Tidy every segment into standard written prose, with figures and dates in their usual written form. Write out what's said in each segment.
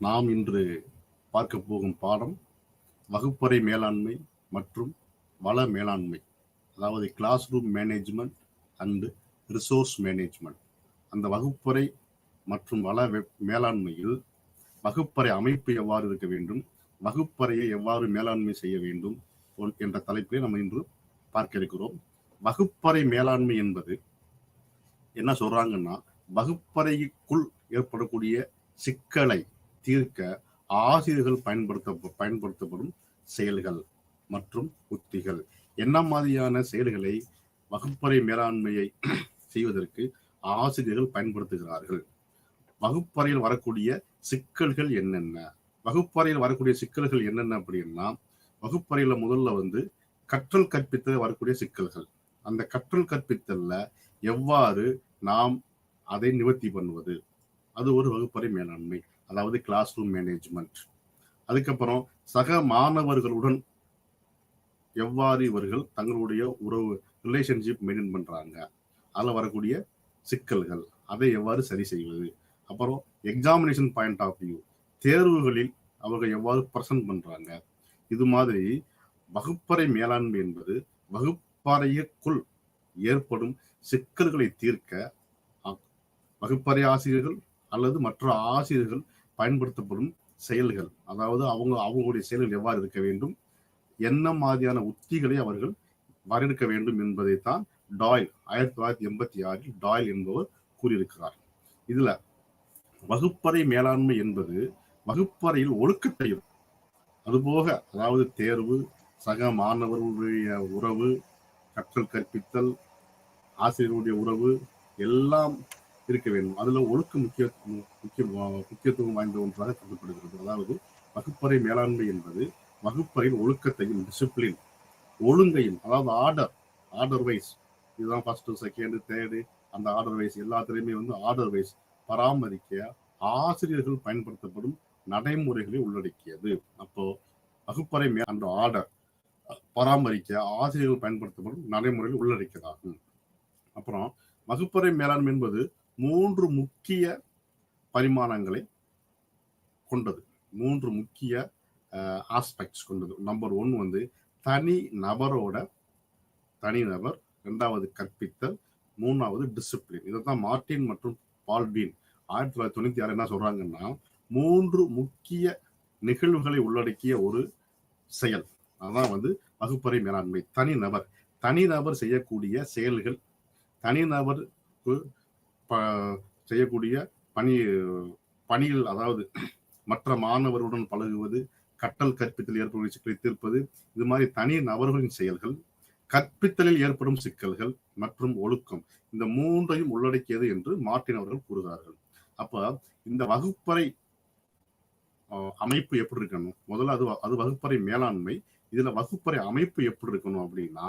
நாம் இன்று பார்க்க போகும் பாடம் வகுப்பறை மேலாண்மை மற்றும் வள மேலாண்மை, அதாவது classroom management and resource management. அந்த வகுப்பறை மற்றும் வள மேலாண்மையில் வகுப்பறை அமைப்பு எவ்வாறு இருக்க வேண்டும், வகுப்பறையை எவ்வாறு மேலாண்மை செய்ய வேண்டும் என்ற தலைப்பிலே நம்ம இன்று பார்க்க இருக்கிறோம். வகுப்பறை மேலாண்மை என்பது என்ன சொல்றாங்கன்னா, வகுப்பறைக்குள் ஏற்படக்கூடிய சிக்கலை தீர்க்க ஆசிரியர்கள் பயன்படுத்தப்படும் செயல்கள் மற்றும் உத்திகள். என்ன மாதிரியான செயல்களை வகுப்பறை மேலாண்மையை செய்வதற்கு ஆசிரியர்கள் பயன்படுத்துகிறார்கள்? வகுப்பறையில் வரக்கூடிய சிக்கல்கள் என்னென்ன? வகுப்பறையில் வரக்கூடிய சிக்கல்கள் என்னென்ன அப்படின்னா, வகுப்பறையில முதல்ல கற்றல் கற்பித்தல் வரக்கூடிய சிக்கல்கள். அந்த கற்றல் கற்பித்தல்ல எவ்வாறு நாம் அதை நிவர்த்தி பண்ணுவது, அது ஒரு வகுப்பறை மேலாண்மை, அதாவது கிளாஸ் ரூம் மேனேஜ்மெண்ட். அதுக்கப்புறம் சக மாணவர்களுடன் எவ்வாறு இவர்கள் தங்களுடைய உறவு ரிலேஷன்ஷிப் மெயின்டைன் பண்றாங்க, அதில் வரக்கூடிய சிக்கல்கள், அதை எவ்வாறு சரி செய்வது. அப்புறம் எக்ஸாமினேஷன் பாயிண்ட் ஆஃப் வியூ, தேர்வுகளில் அவர்கள் எவ்வாறு பிரசன்ட் பண்றாங்க. இது மாதிரி வகுப்பறை மேலாண்மை என்பது வகுப்பறைக்குள் ஏற்படும் சிக்கல்களை தீர்க்க வகுப்பறை ஆசிரியர்கள் அல்லது மற்ற ஆசிரியர்கள் பயன்படுத்தப்படும் செயல்கள், அதாவது அவங்களுடைய செயல்கள் எவ்வாறு இருக்க வேண்டும், என்ன மாதிரியான உத்திகளை அவர்கள் வரையறுக்க வேண்டும் என்பதைத்தான் டாயில் 1986 டாயில் என்பவர் கூறியிருக்கிறார். இதுல வகுப்பறை மேலாண்மை என்பது வகுப்பறையில் ஒழுக்கத்தையும், அதுபோக அதாவது தேர்வு, சக மாணவர்களுடைய உறவு, கற்றல் கற்பித்தல், ஆசிரியருடைய உறவு எல்லாம் இருக்க வேண்டும். அதுல ஒழுக்க முக்கியத்துவம் வாய்ந்த ஒன்றாக கருதப்படுகிறது. அதாவது வகுப்பறை மேலாண்மை என்பது வகுப்பறையின் ஒழுக்கத்தையும், டிசிப்ளின், ஒழுங்கையும், அதாவது ஆர்டர் வைஸ், இதுதான் ஃபர்ஸ்ட், செகண்ட், தேர்டு, அந்த ஆர்டர் வைஸ் எல்லாத்திலையுமே ஆர்டர் வைஸ் பராமரிக்க ஆசிரியர்கள் பயன்படுத்தப்படும் நடைமுறைகளை உள்ளடக்கியது. அப்போ வகுப்பறை அந்த ஆர்டர் பராமரிக்க ஆசிரியர்கள் பயன்படுத்தப்படும் நடைமுறைகள் உள்ளடக்கியதாகும். அப்புறம் வகுப்பறை மேலாண்மை என்பது 3 முக்கிய பரிமாணங்களை கொண்டது, 3 முக்கிய ஆஸ்பெக்ட்ஸ் கொண்டது. நம்பர் 1 தனி நபர், 2வது கற்பித்தல், 3வது டிசிப்ளின். இதைத்தான் மார்டின் மற்றும் பால்பீன் 1996 என்ன சொல்றாங்கன்னா, 3 முக்கிய நிகழ்வுகளை உள்ளடக்கிய ஒரு செயல், அதான் வகுப்பறை மேலாண்மை. தனிநபர் செய்யக்கூடிய செயல்கள், தனிநபருக்கு செய்யக்கூடிய பணிகள், அதாவது மற்ற மாணவர்களுடன் பழகுவது, கற்றல் கற்பித்தல் ஏற்படும் சிக்கலை தீர்ப்பது, இது மாதிரி தனி நபர்களின் செயல்கள், கற்பித்தலில் ஏற்படும் சிக்கல்கள் மற்றும் ஒழுக்கம், இந்த 3ஐயும் உள்ளடக்கியது என்று மார்டின் அவர்கள் கூறுகிறார்கள். அப்ப இந்த வகுப்பறை அமைப்பு எப்படி இருக்கணும்? முதல்ல அது வகுப்பறை மேலாண்மை. இதுல வகுப்பறை அமைப்பு எப்படி இருக்கணும் அப்படின்னா,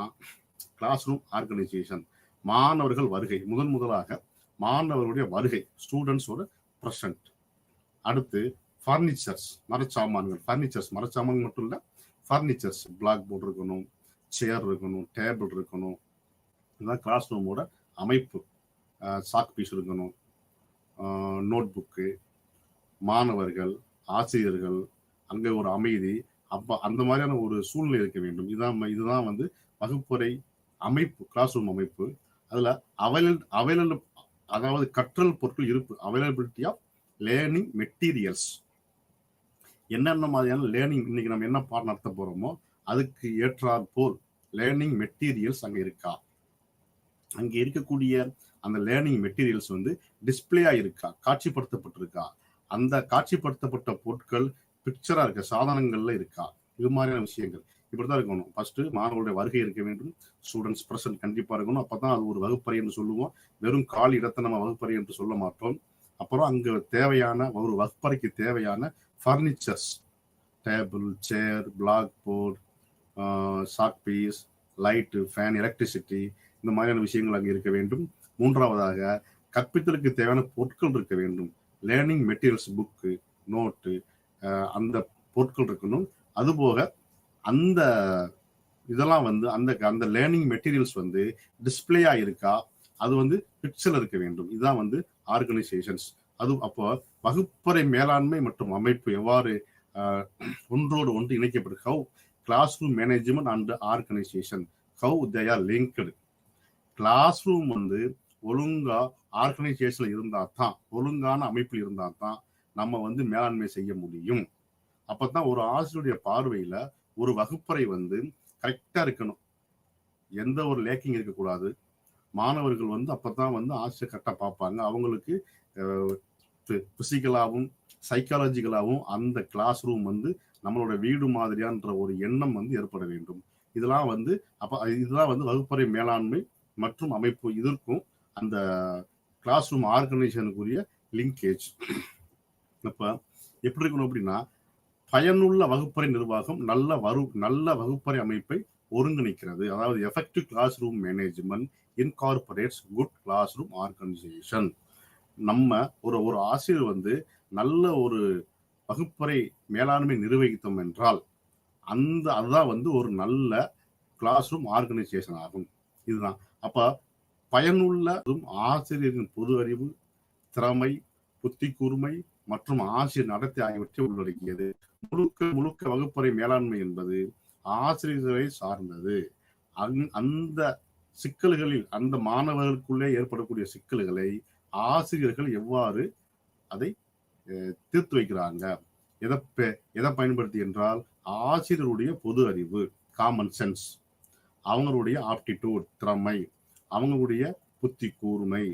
கிளாஸ் ரூம் ஆர்கனைசேஷன், மாணவர்கள் வருகை, முதலாக மாணவர்களுடைய வருகை, ஸ்டூடெண்ட்ஸோட பிரசன்ட். அடுத்து ஃபர்னிச்சர்ஸ், மரச்சாமான்கள், மரச்சாமான்கள் மட்டும் இல்ல, ஃபர்னிச்சர்ஸ், பிளாக் போர்டு இருக்கணும், சேர் இருக்கணும், டேபிள் இருக்கணும், இதுதான் கிளாஸ் ரூமோட அமைப்பு. சாக் பீஸ் இருக்கணும், நோட் புக்கு, மாணவர்கள், ஆசிரியர்கள், அங்கே ஒரு அமைதி, அந்த மாதிரியான ஒரு சூழ்நிலை இருக்க வேண்டும். இதுதான் வகுப்பறை அமைப்பு, கிளாஸ் ரூம் அமைப்பு. அதுல அவைலபிள், அதாவது கற்றல் பொருட்கள் இருப்பு, அவைலபிலிட்டி ஆஃப் லேர்னிங் மெட்டீரியல்ஸ். என்னென்ன மாதிரியான லேர்னிங், இன்னைக்கு நம்ம என்ன பாடம் நடத்த போறோமோ அதுக்கு ஏற்றாற் போல் லேர்னிங் மெட்டீரியல்ஸ் அங்க இருக்கா, அங்க இருக்கக்கூடிய அந்த லேர்னிங் மெட்டீரியல்ஸ் டிஸ்பிளேயா இருக்கா, காட்சிப்படுத்தப்பட்டிருக்கா, அந்த காட்சிப்படுத்தப்பட்ட பொருட்கள் பிக்சரா இருக்க, சாதனங்கள்ல இருக்கா, இது மாதிரியான விஷயங்கள் இப்படிதான் இருக்கணும். ஃபர்ஸ்ட் மாணவர்களுடைய வருகை இருக்க வேண்டும், ஸ்டூடெண்ட்ஸ் பிரசன்ட் கண்டிப்பா இருக்கணும். அப்பதான் அது ஒரு வகுப்பறை என்று சொல்லுவோம். வெறும் காலி இடத்தை நம்ம வகுப்பறை என்று சொல்ல மாட்டோம். அப்புறம் அங்க தேவையான ஒரு வகுப்பறைக்கு தேவையான furnitures, table, chair, blackboard, chalk piece, light, fan, electricity, இந்த மாதிரியான விஷயங்கள் அங்கே இருக்க வேண்டும். 3வதாக கற்பித்தலுக்கு தேவையான பொருட்கள் இருக்க வேண்டும். லேர்னிங் மெட்டீரியல்ஸ், புக்கு, நோட்டு, அந்த பொருட்கள் இருக்கணும். அதுபோக அந்த இதெல்லாம் அந்த லேர்னிங் மெட்டீரியல்ஸ் டிஸ்பிளேயா இருக்கா, அது பிக்சர் இருக்க வேண்டும். இதுதான் ஆர்கனைசேஷன்ஸ். அது அப்போ வகுப்பறை மேலாண்மை மற்றும் அமைப்பு எவ்வாறு ஒன்றோடு ஒன்று இணைக்கப்படும், how classroom management and organisation, how they are linked. Classroom வந்து ஒழுங்கா ஆர்கனைசேஷன்ல இருந்தா தான், ஒழுங்கான அமைப்பில் இருந்தா தான் நம்ம வந்து மேலாண்மை செய்ய முடியும். அப்பதான் ஒரு ஆசிரியருடைய பார்வையில ஒரு வகுப்பறை வந்து கரெக்டா இருக்கணும், எந்த ஒரு லேக்கிங் இருக்கக்கூடாது. மாணவர்கள் வந்து அப்பதான் வந்து ஆசிரியர் கரெக்டா பார்ப்பாங்க. அவங்களுக்கு பிசிக்கலாகவும் சைக்காலஜிக்கலாகவும் அந்த கிளாஸ் ரூம் வந்து நம்மளோட வீடு மாதிரியான்ற ஒரு எண்ணம் வந்து ஏற்பட வேண்டும். இதெல்லாம் வந்து இதெல்லாம் வந்து வகுப்பறை மேலாண்மை மற்றும் அமைப்பு இதற்கும் அந்த கிளாஸ் ரூம் ஆர்கனைசேஷனுக்குரிய லிங்கேஜ். அப்ப எப்படி இருக்கணும் அப்படின்னா, பயனுள்ள வகுப்பறை நிர்வாகம் நல்ல வகுப்பறை அமைப்பை ஒருங்கிணைக்கிறது. அதாவது effective classroom management incorporates good classroom organisation. நம்ம ஒரு ஆசிரியர் வந்து நல்ல ஒரு வகுப்பறை மேலாண்மை நிர்வகித்தோம் என்றால் அதுதான் வந்து ஒரு நல்ல கிளாஸ் ரூம் ஆர்கனைசேஷன் ஆகும். இதுதான். அப்ப பயனுள்ள ஆசிரியரின் பொது அறிவு, திறமை, புத்தி கூர்மை மற்றும் ஆசிரியர் நடத்தை ஆகியவற்றை உள்ளடக்கியது. முழுக்க வகுப்பறை மேலாண்மை என்பது ஆசிரியர்களை சார்ந்தது. அந்த சிக்கல்களில், அந்த மாணவர்களுக்குள்ளே ஏற்படக்கூடிய சிக்கல்களை ஆசிரியர்கள் எவ்வாறு அதை தீர்த்து வைக்கிறாங்க, எதை பயன்படுத்தி என்றால் ஆசிரியருடைய பொது அறிவு, காமன் சென்ஸ், அவங்களுடைய ஆப்டிடியூட், திறமை, அவங்களுடைய புத்தி கூர்மை,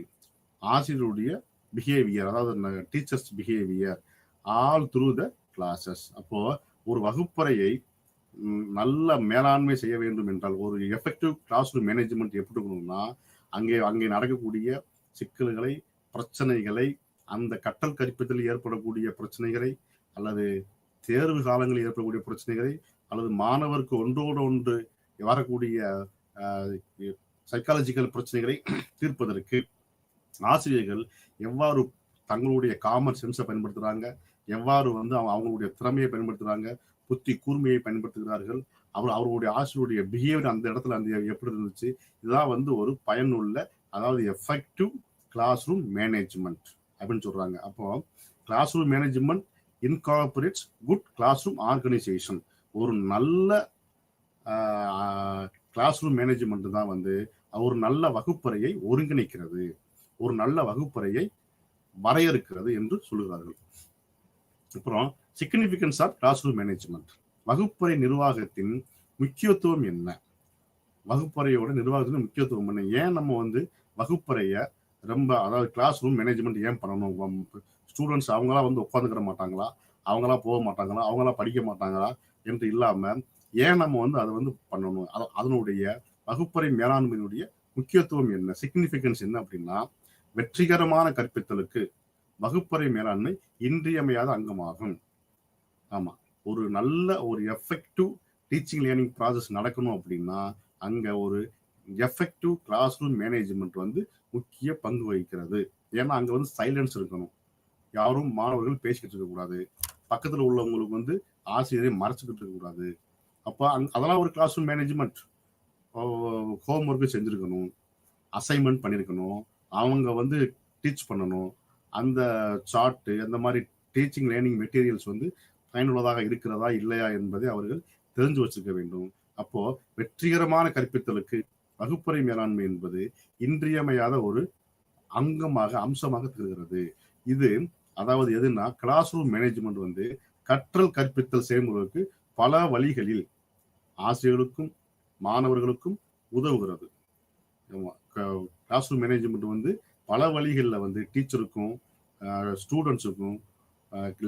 ஆசிரியருடைய பிஹேவியர், அதாவது teachers behaviour, all through the classes. அப்போ ஒரு வகுப்பறையை நல்ல மேலாண்மை செய்ய வேண்டும் என்றால், ஒரு எஃபெக்டிவ் கிளாஸ் ரூம் மேனேஜ்மெண்ட் எப்படி இருக்கணும்னா, அங்கே நடக்கக்கூடிய சிக்கல்களை, பிரச்சனைகளை, அந்த கற்றல் கற்பித்தலில் ஏற்படக்கூடிய பிரச்சனைகளை, அல்லது தேர்வு காலங்களில் ஏற்படக்கூடிய பிரச்சனைகளை, அல்லது மாணவருக்கு ஒன்றோடு ஒன்று வரக்கூடிய சைக்காலஜிக்கல் பிரச்சனைகளை தீர்ப்பதற்கு ஆசிரியர்கள் எவ்வாறு தங்களுடைய காமன் சென்ஸை பயன்படுத்துறாங்க, எவ்வாறு வந்து அவங்களுடைய திறமையை பயன்படுத்துறாங்க, புத்தி கூர்மையை பயன்படுத்துகிறார்கள், அவருடைய ஆசிரியருடைய பிஹேவியர் அந்த இடத்துல எப்படி இருந்துச்சு, இதுதான் வந்து ஒரு பயனுள்ள, அதாவது எஃபெக்டிவ் கிளாஸ் ரூம் மேனேஜ்மெண்ட் அப்படின்னு சொல்றாங்க. அப்போ classroom management incorporates good classroom organisation. ஒரு நல்ல கிளாஸ் ரூம் மேனேஜ்மெண்ட் தான் வந்து ஒரு நல்ல வகுப்பறையை ஒருங்கிணைக்கிறது, ஒரு நல்ல வகுப்பறையை வரையறுக்கிறது என்று சொல்லுகிறார்கள். அப்புறம் significance of classroom management, வகுப்பறை நிர்வாகத்தின் முக்கியத்துவம் என்ன, வகுப்பறையோட நிர்வாகத்தின் முக்கியத்துவம் என்ன, ஏன் நம்ம வந்து வகுப்பறையை ரொம்ப, அதாவது கிளாஸ் ரூம் மேனேஜ்மெண்ட் ஏன் பண்ணணும், ஸ்டூடெண்ட்ஸ் அவங்களா வந்து உட்காந்துக்கிற மாட்டாங்களா, அவங்களா போக மாட்டாங்களா, அவங்களா படிக்க மாட்டாங்களா என்று இல்லாம ஏன் நம்ம வந்து அதை வந்து பண்ணணும், அதனுடைய வகுப்பறை மேலாண்மையினுடைய முக்கியத்துவம் என்ன, சிக்னிபிகன்ஸ் என்ன அப்படின்னா, வெற்றிகரமான கற்பித்தலுக்கு வகுப்பறை மேலாண்மை இன்றியமையாத அங்கமாகும். ஆமா, ஒரு நல்ல ஒரு எஃபெக்டிவ் டீச்சிங் லேர்னிங் ப்ராசஸ் நடக்கணும் அப்படின்னா அங்க ஒரு எஃபெக்டிவ் கிளாஸ் ரூம் மேனேஜ்மெண்ட் வந்து முக்கிய பங்கு வகிக்கிறது. ஏன்னா அங்க வந்து சைலன்ஸ் இருக்கணும், யாரும் மாணவர்கள் பேசிக்கிட்டு இருக்கக்கூடாது, பக்கத்துல உள்ளவங்களுக்கு வந்து ஆசிரியரை மறைச்சுக்கிட்டு இருக்கக்கூடாது. அப்போ அதெல்லாம் ஒரு classroom management. Homework செஞ்சிருக்கணும், அசைன்மெண்ட் பண்ணியிருக்கணும், அவங்க வந்து டீச் பண்ணணும், அந்த சார்ட்டு, அந்த மாதிரி டீச்சிங் லேர்னிங் மெட்டீரியல்ஸ் வந்து பயனுள்ளதாக இருக்கிறதா இல்லையா என்பதை அவர்கள் தெரிஞ்சு வச்சுக்க வேண்டும். அப்போ வெற்றிகரமான கற்பித்தலுக்கு வகுப்பறை மேலாண்மை என்பது இன்றியமையாத ஒரு அம்சமாக திகழ்கிறது. இது அதாவது எதுனா, கிளாஸ் ரூம் மேனேஜ்மெண்ட் வந்து கற்றல் கற்பித்தல் செயல்முறைக்கு பல வழிகளில் ஆசிரியர்களுக்கும் மாணவர்களுக்கும் உதவுகிறது. கிளாஸ் ரூம் மேனேஜ்மெண்ட் வந்து பல வழிகளில் வந்து டீச்சருக்கும் ஸ்டூடெண்ட்ஸுக்கும்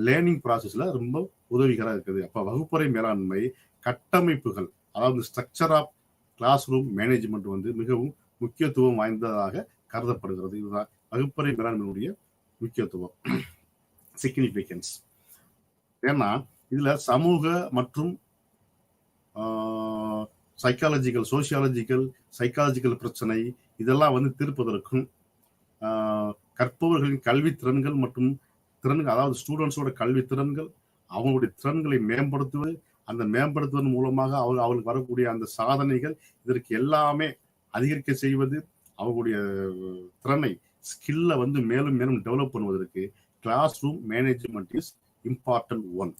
லேர்னிங் ப்ராசஸ்ல ரொம்ப உதவிகராக இருக்குது. அப்போ வகுப்பறை மேலாண்மை கட்டமைப்புகள், அதாவது structure of classroom management வந்து மிகவும் முக்கியத்துவம் வாய்ந்ததாக கருதப்படுகிறது. இதுதான் வகுப்பறை மேலாண்மையுடைய முக்கியத்துவம், சிக்னிபிகன்ஸ். ஏன்னா இதுல சமூக மற்றும் சைக்காலஜிக்கல் பிரச்சனை இதெல்லாம் வந்து தீர்ப்பதற்கும், கற்பவர்களின் கல்வி திறன்கள் மற்றும் திறன்கள், அதாவது ஸ்டூடெண்ட்ஸோட கல்வி திறன்கள், அவங்களுடைய திறன்களை மேம்படுத்துவது, அந்த மேம்படுத்துவதன் மூலமாக அவர்களுக்கு வரக்கூடிய அந்த சாதனைகள், இதற்கு எல்லாமே அதிகரிக்க செய்வது, அவங்களுடைய திறனை, ஸ்கில்லை வந்து மேலும் மேலும் டெவலப் பண்ணுவதற்கு classroom management is important one.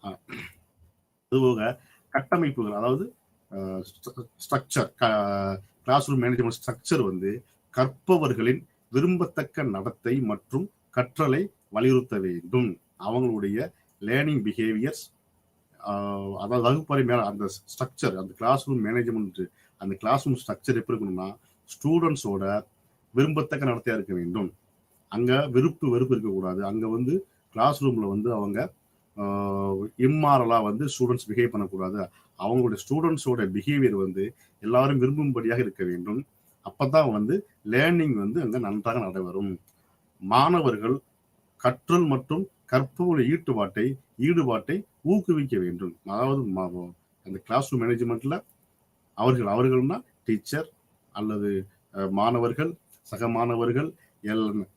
அதுபோக கட்டமைப்புகள், அதாவது structure, classroom management structure வந்து கற்பவர்களின் விரும்பத்தக்க நடத்தை மற்றும் கற்றலை வலியுறுத்த வேண்டும். அவங்களுடைய லேர்னிங் பிஹேவியர்ஸ், அதாவது வகுப்பறை மேல அந்த ஸ்ட்ரக்சர், அந்த கிளாஸ் ரூம் மேனேஜ்மெண்ட், அந்த கிளாஸ் ரூம் ஸ்ட்ரக்சர் எப்படி இருக்கணும்னா ஸ்டூடெண்ட்ஸோட விரும்பத்தக்க நடத்தையா இருக்க வேண்டும். அங்க வெறுப்பு இருக்கக்கூடாது. அங்க வந்து கிளாஸ் ரூம்ல வந்து அவங்க இம்மாரலா வந்து ஸ்டூடெண்ட்ஸ் பிஹேவ் பண்ணக்கூடாது. அவங்களுடைய ஸ்டூடெண்ட்ஸோட பிஹேவியர் வந்து எல்லாரும் விரும்பும்படியாக இருக்க வேண்டும். அப்பதான் வந்து லேர்னிங் வந்து அங்க நன்றாக நடைபெறும். மாணவர்கள் கற்றல் மற்றும் கற்பவருடைய ஈடுபாட்டை ஊக்குவிக்க வேண்டும். அதாவது அந்த கிளாஸ் ரூம் மேனேஜ்மெண்ட்ல அவர்கள்னா டீச்சர் அல்லது மாணவர்கள், சக மாணவர்கள்,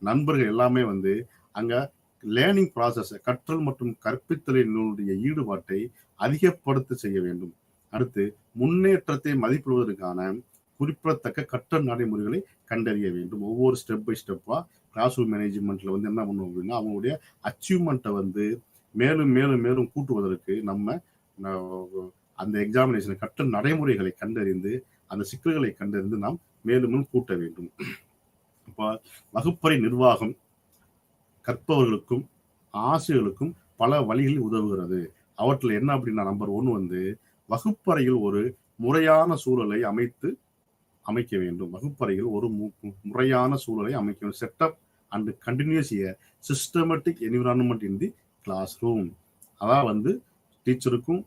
நண்பர்கள் எல்லாமே வந்து அங்க லேர்னிங் ப்ராசஸ், கற்றல் மற்றும் கற்பித்தலினுடைய ஈடுபாட்டை அதிகப்படுத்த செய்ய வேண்டும். அடுத்து முன்னேற்றத்தை மதிப்பிடுவதற்கான குறிப்பிடத்தக்க கற்றல் நடைமுறைகளை கண்டறிய வேண்டும். ஒவ்வொரு ஸ்டெப் பை ஸ்டெப்பா கிளாஸ் ரூம் மேனேஜ்மெண்ட்ல வந்து என்ன பண்ணுவோம் அப்படின்னா அவங்களுடைய அச்சீவ்மெண்ட்டை வந்து மேலும் மேலும் மேலும் கூட்டுவதற்கு நம்ம அந்த எக்ஸாமினேஷன் கற்றல் நடைமுறைகளை கண்டறிந்து அந்த சிக்கல்களை கண்டறிந்து நாம் மேலும் கூட்ட வேண்டும். இப்போ வகுப்பறை நிர்வாகம் கற்பவர்களுக்கும் ஆசிரியர்களுக்கும் பல வழிகளில் உதவுகிறது. அவற்றில் என்ன அப்படின்னா, நம்பர் 1 வந்து வகுப்பறையில் ஒரு முறையான சூழலை அமைக்க வேண்டும். வகுப்பறையில் ஒரு முறையான சூழலை அமைக்க வேண்டும். Setup and continuous systematic environment in the classroom. அதான் வந்து டீச்சருக்கும்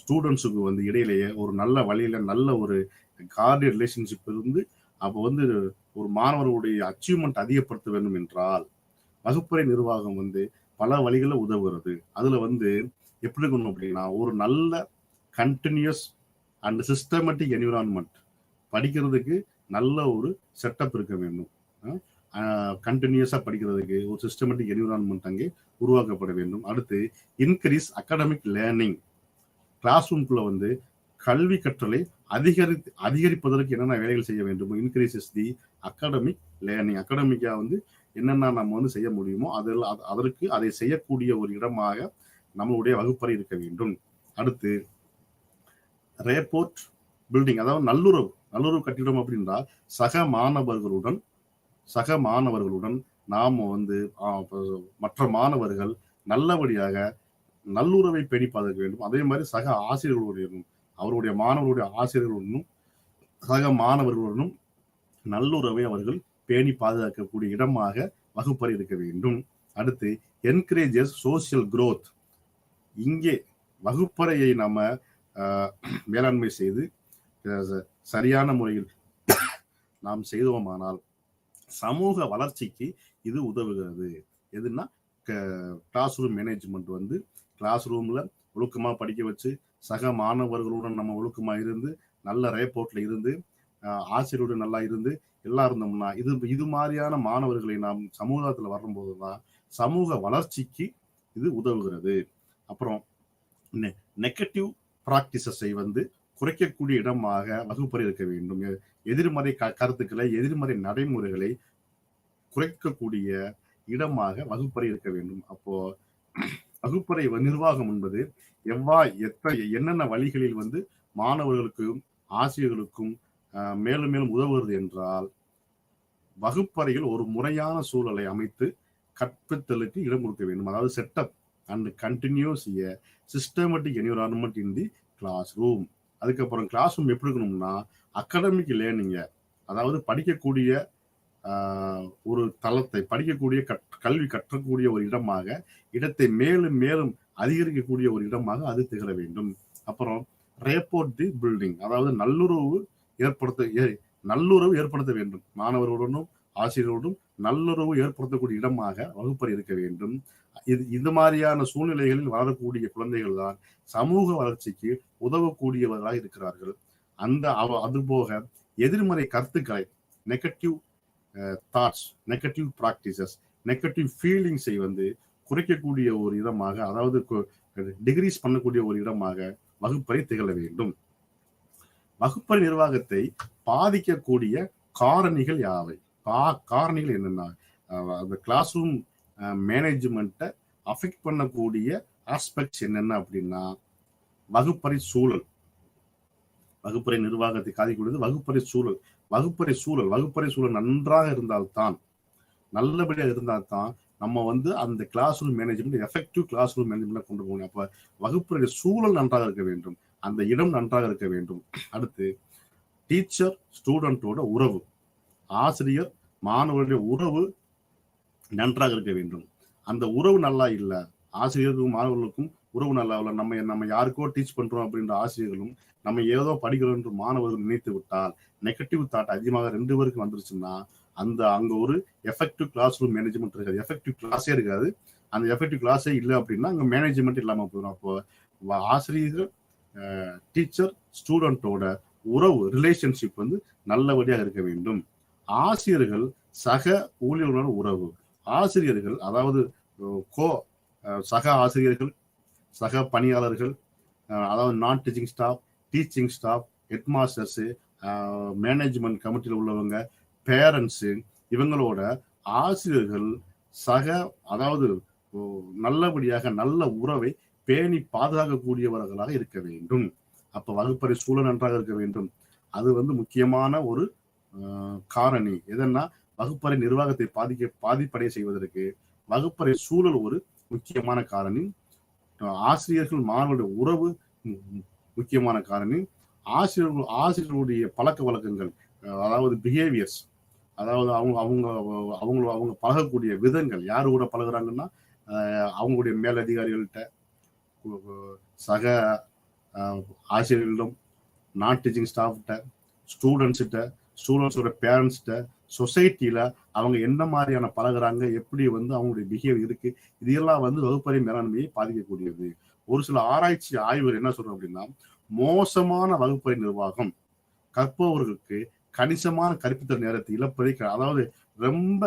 ஸ்டூடெண்ட்ஸுக்கும் வந்து இடையிலேயே ஒரு நல்ல வழியில நல்ல ஒரு கார்டியல் ரிலேஷன்ஷிப் இருந்து அப்போ வந்து ஒரு மாணவர்களுடைய அச்சீவ்மெண்ட் அதிகப்படுத்த வேண்டும் என்றால் வகுப்பறை நிர்வாகம் வந்து பல வழிகளில் உதவுகிறது. அதுல வந்து எப்படி இருக்கணும் அப்படின்னா ஒரு நல்ல கண்டினியூஸ் அண்ட் சிஸ்டமேட்டிக் என்விரான்மெண்ட், படிக்கிறதுக்கு நல்ல ஒரு செட்டப் இருக்க வேண்டும். கண்டினியூஸா படிக்கிறதுக்கு ஒரு சிஸ்டமேட்டிக் என்விரான்மெண்ட் அங்கே உருவாக்கப்பட வேண்டும். அடுத்து இன்க்ரீஸ் அகாடமிக் லேர்னிங். கிளாஸ் ரூம்குள்ள வந்து கல்வி கற்றலை அதிகரிப்பதற்கு என்னென்ன வேலைகள் செய்ய வேண்டும். Increases the academic learning. அகாடமிக்கா வந்து என்னென்ன நம்ம வந்து செய்ய முடியுமோ அதற்கு அதை செய்யக்கூடிய ஒரு இடமாக நம்மளுடைய வகுப்பறை இருக்க வேண்டும். அடுத்து ரேப்போர்ட் பில்டிங், அதாவது நல்லுறவு கட்டிடம் அப்படின்றா சக மாணவர்களுடன் நாம வந்து மற்ற மாணவர்கள் நல்லபடியாக நல்லுறவை பேணி பாதுகாக்க வேண்டும். அதே மாதிரி சக ஆசிரியர்களுடையும் அவருடைய மாணவர்களுடைய ஆசிரியர்களுடனும் சக மாணவர்களுடனும் நல்லுறவை அவர்கள் பேணி பாதுகாக்கக்கூடிய இடமாக வகுப்பறை இருக்க வேண்டும். அடுத்து என்கரேஜஸ் சோசியல் growth. இங்கே வகுப்பறையை நம்ம மேலாண்மை செய்து சரியான முறையில் நாம் செய்தோமானால் சமூக வளர்ச்சிக்கு இது உதவுகிறது. எதுனா கிளாஸ் ரூம் மேனேஜ்மெண்ட் வந்து கிளாஸ் ரூம்ல ஒழுக்கமா படிக்க வச்சு சக மாணவர்களுடன் நம்ம ஒழுக்கமா இருந்து நல்ல ரேப்போர்ட்ல இருந்து ஆசிரியருடன் நல்லா இருந்து எல்லாம் இருந்தோம்னா இது மாதிரியான மாணவர்களை நாம் சமூகத்துல வரும்போதுதான் சமூக வளர்ச்சிக்கு இது உதவுகிறது. அப்புறம் நெகட்டிவ் பிராக்டிசஸை வந்து குறைக்கக்கூடிய இடமாக வகுப்பறை இருக்க வேண்டும். எதிர்மறை கருத்துக்களை எதிர்மறை நடைமுறைகளை குறைக்கக்கூடிய இடமாக வகுப்பறை இருக்க வேண்டும். அப்போ வகுப்பறை நிர்வாகம் என்பது என்னென்ன வழிகளில் வந்து மாணவர்களுக்கும் ஆசிரியர்களுக்கும் மேலும் மேலும் உதவுவது என்றால் வகுப்பறையில் ஒரு முறையான சூழலை அமைத்து கற்பித்தலுக்கு இடம் கொடுக்க வேண்டும். அதாவது setup and continuous systematic environment in the classroom. அதுக்கப்புறம் கிளாஸ் ரூம் எப்படி இருக்கணும்னா அகாடமிக் லேர்னிங்க, அதாவது படிக்கக்கூடிய ஒரு தளத்தை படிக்கக்கூடிய கல்வி கற்றக்கூடிய ஒரு இடத்தை மேலும் மேலும் அதிகரிக்கக்கூடிய ஒரு இடமாக அது திகழ வேண்டும். அப்புறம் ரேப்போர்ட் தி பில்டிங், அதாவது நல்லுறவு ஏற்படுத்த வேண்டும். மாணவர்களுடனும் ஆசிரியர்களுடன் நல்லுறவு ஏற்படுத்தக்கூடிய இடமாக வகுப்பறை இருக்க வேண்டும். இந்த மாதிரியான சூழ்நிலைகளில் வளரக்கூடிய குழந்தைகள் தான் சமூக வளர்ச்சிக்கு உதவக்கூடியவர்களாக இருக்கிறார்கள். அதுபோக எதிர்மறை கருத்துக்களை, negative thoughts, negative practices, negative ஃபீலிங்ஸை வந்து குறைக்கக்கூடிய ஒரு இடமாக, அதாவது டிகிரீஸ் பண்ணக்கூடிய ஒரு இடமாக வகுப்பறை திகழ வேண்டும். வகுப்பறை நிர்வாகத்தை பாதிக்கக்கூடிய காரணிகள் யாவை? காரணிகள் என்னென்ன? அந்த கிளாஸ் ரூம் மேனேஜ்மெண்ட்டை அஃபெக்ட் பண்ணக்கூடிய ஆஸ்பெக்ட்ஸ் என்னென்ன அப்படின்னா, வகுப்பறை சூழல், வகுப்பறை நிர்வாகத்தை காதிக்கூடியது வகுப்பறை சூழல். வகுப்பறை சூழல் நன்றாக இருந்தால்தான், நல்லபடியாக இருந்தால்தான் நம்ம வந்து அந்த classroom management effective classroom management கொண்டு போகணும். அப்ப வகுப்பறை சூழல் நன்றாக இருக்க வேண்டும், அந்த இடம் நன்றாக இருக்க வேண்டும். அடுத்து டீச்சர் ஸ்டூடெண்டோட உறவு, ஆசிரியர் மாணவர்களுடைய உறவு நன்றாக இருக்க வேண்டும். அந்த உறவு நல்லா இல்லை, ஆசிரியருக்கும் மாணவர்களுக்கும் உறவு நல்லா இல்லை, நம்ம யாருக்கோ டீச் பண்றோம் அப்படின்ற ஆசிரியர்களும் நம்ம ஏதோ படிக்கிறோம் என்று மாணவர்கள் நினைத்து விட்டால், நெகட்டிவ் தாட் அதிகமாக 2 பேருக்கு வந்துருச்சுன்னா அங்க ஒரு எஃபெக்டிவ் கிளாஸ் ரூம் மேனேஜ்மெண்ட் இருக்காது, எஃபெக்டிவ் கிளாஸே இருக்காது. அந்த எஃபெக்டிவ் கிளாஸே இல்லை அப்படின்னா அங்க மேனேஜ்மெண்ட் இல்லாம போயிடும். அப்போ ஆசிரியர் டீச்சர் ஸ்டூடெண்டோட உறவு ரிலேஷன்ஷிப் வந்து நல்லபடியாக இருக்க வேண்டும். ஆசிரியர்கள் சக ஊழியர்களோட உறவு, ஆசிரியர்கள் அதாவது சக ஆசிரியர்கள், சக பணியாளர்கள், அதாவது நான் teaching staff, teaching staff, head masters, management கமிட்டியில் உள்ளவங்க, பேரண்ட்ஸ், இவங்களோட ஆசிரியர்கள் அதாவது நல்லபடியாக நல்ல உறவை பேணி பாதுகாக்கக்கூடியவர்களாக இருக்க வேண்டும். அப்ப வகுப்பறை சூழல் நன்றாக இருக்க வேண்டும். அது வந்து முக்கியமான ஒரு காரணி. எதன்னா வகுப்பறை நிர்வாகத்தை பாதிப்படைய செய்வதற்கு வகுப்பறை சூழல் ஒரு முக்கியமான காரணி. ஆசிரியர்கள் மாணவர்களுடைய உறவு முக்கியமான காரணி. ஆசிரியர்களுடைய பழக்க வழக்கங்கள், அதாவது பிஹேவியர்ஸ், அதாவது அவங்க பழகக்கூடிய விதங்கள், யாரு கூட பழகுறாங்கன்னா அவங்களுடைய மேலதிகாரிகள்கிட்ட, சக ஆசிரியர்களிடம், நான் டீச்சிங் ஸ்டாஃப்கிட்ட, ஸ்டூடெண்ட்ஸோட பேரண்ட்ஸ்கிட்ட, சொசைட்டியில அவங்க என்ன மாதிரியான பழகுறாங்க, எப்படி வந்து அவங்களுடைய பிஹேவியர் இருக்கு, இதெல்லாம் வந்து வகுப்பறை மேலாண்மையை பாதிக்கக்கூடியது. ஒரு சில ஆராய்ச்சி ஆய்வுகள் என்ன சொல்றோம் அப்படின்னா, மோசமான வகுப்பறை நிர்வாகம் கற்பவர்களுக்கு கணிசமான கற்பித்தல் நேரத்தை இழப்பதை, அதாவது ரொம்ப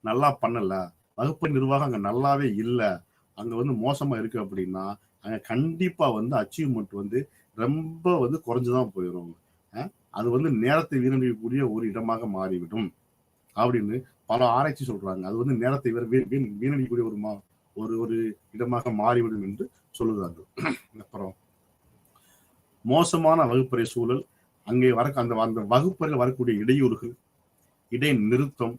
நல்லா பண்ணல, வகுப்பறை நிர்வாகம் அங்க நல்லாவே இல்லை, அங்க வந்து மோசமா இருக்கு அப்படின்னா அங்க கண்டிப்பா வந்து அச்சீவ்மெண்ட் வந்து ரொம்ப வந்து குறைஞ்சுதான் போயிடும். அது வந்து நேரத்தை வீணடிக்கக்கூடிய ஒரு இடமாக மாறிவிடும் அப்படின்னு பல ஆராய்ச்சி சொல்றாங்க. அது வந்து நேரத்தை வீணடிக்கக்கூடிய ஒரு இடமாக மாறிவிடும் என்று சொல்லுகிறார்கள். அப்புறம் மோசமான வகுப்பறை சூழல், அங்கே அந்த வகுப்பறையில் வரக்கூடிய இடைநிறுத்தம்,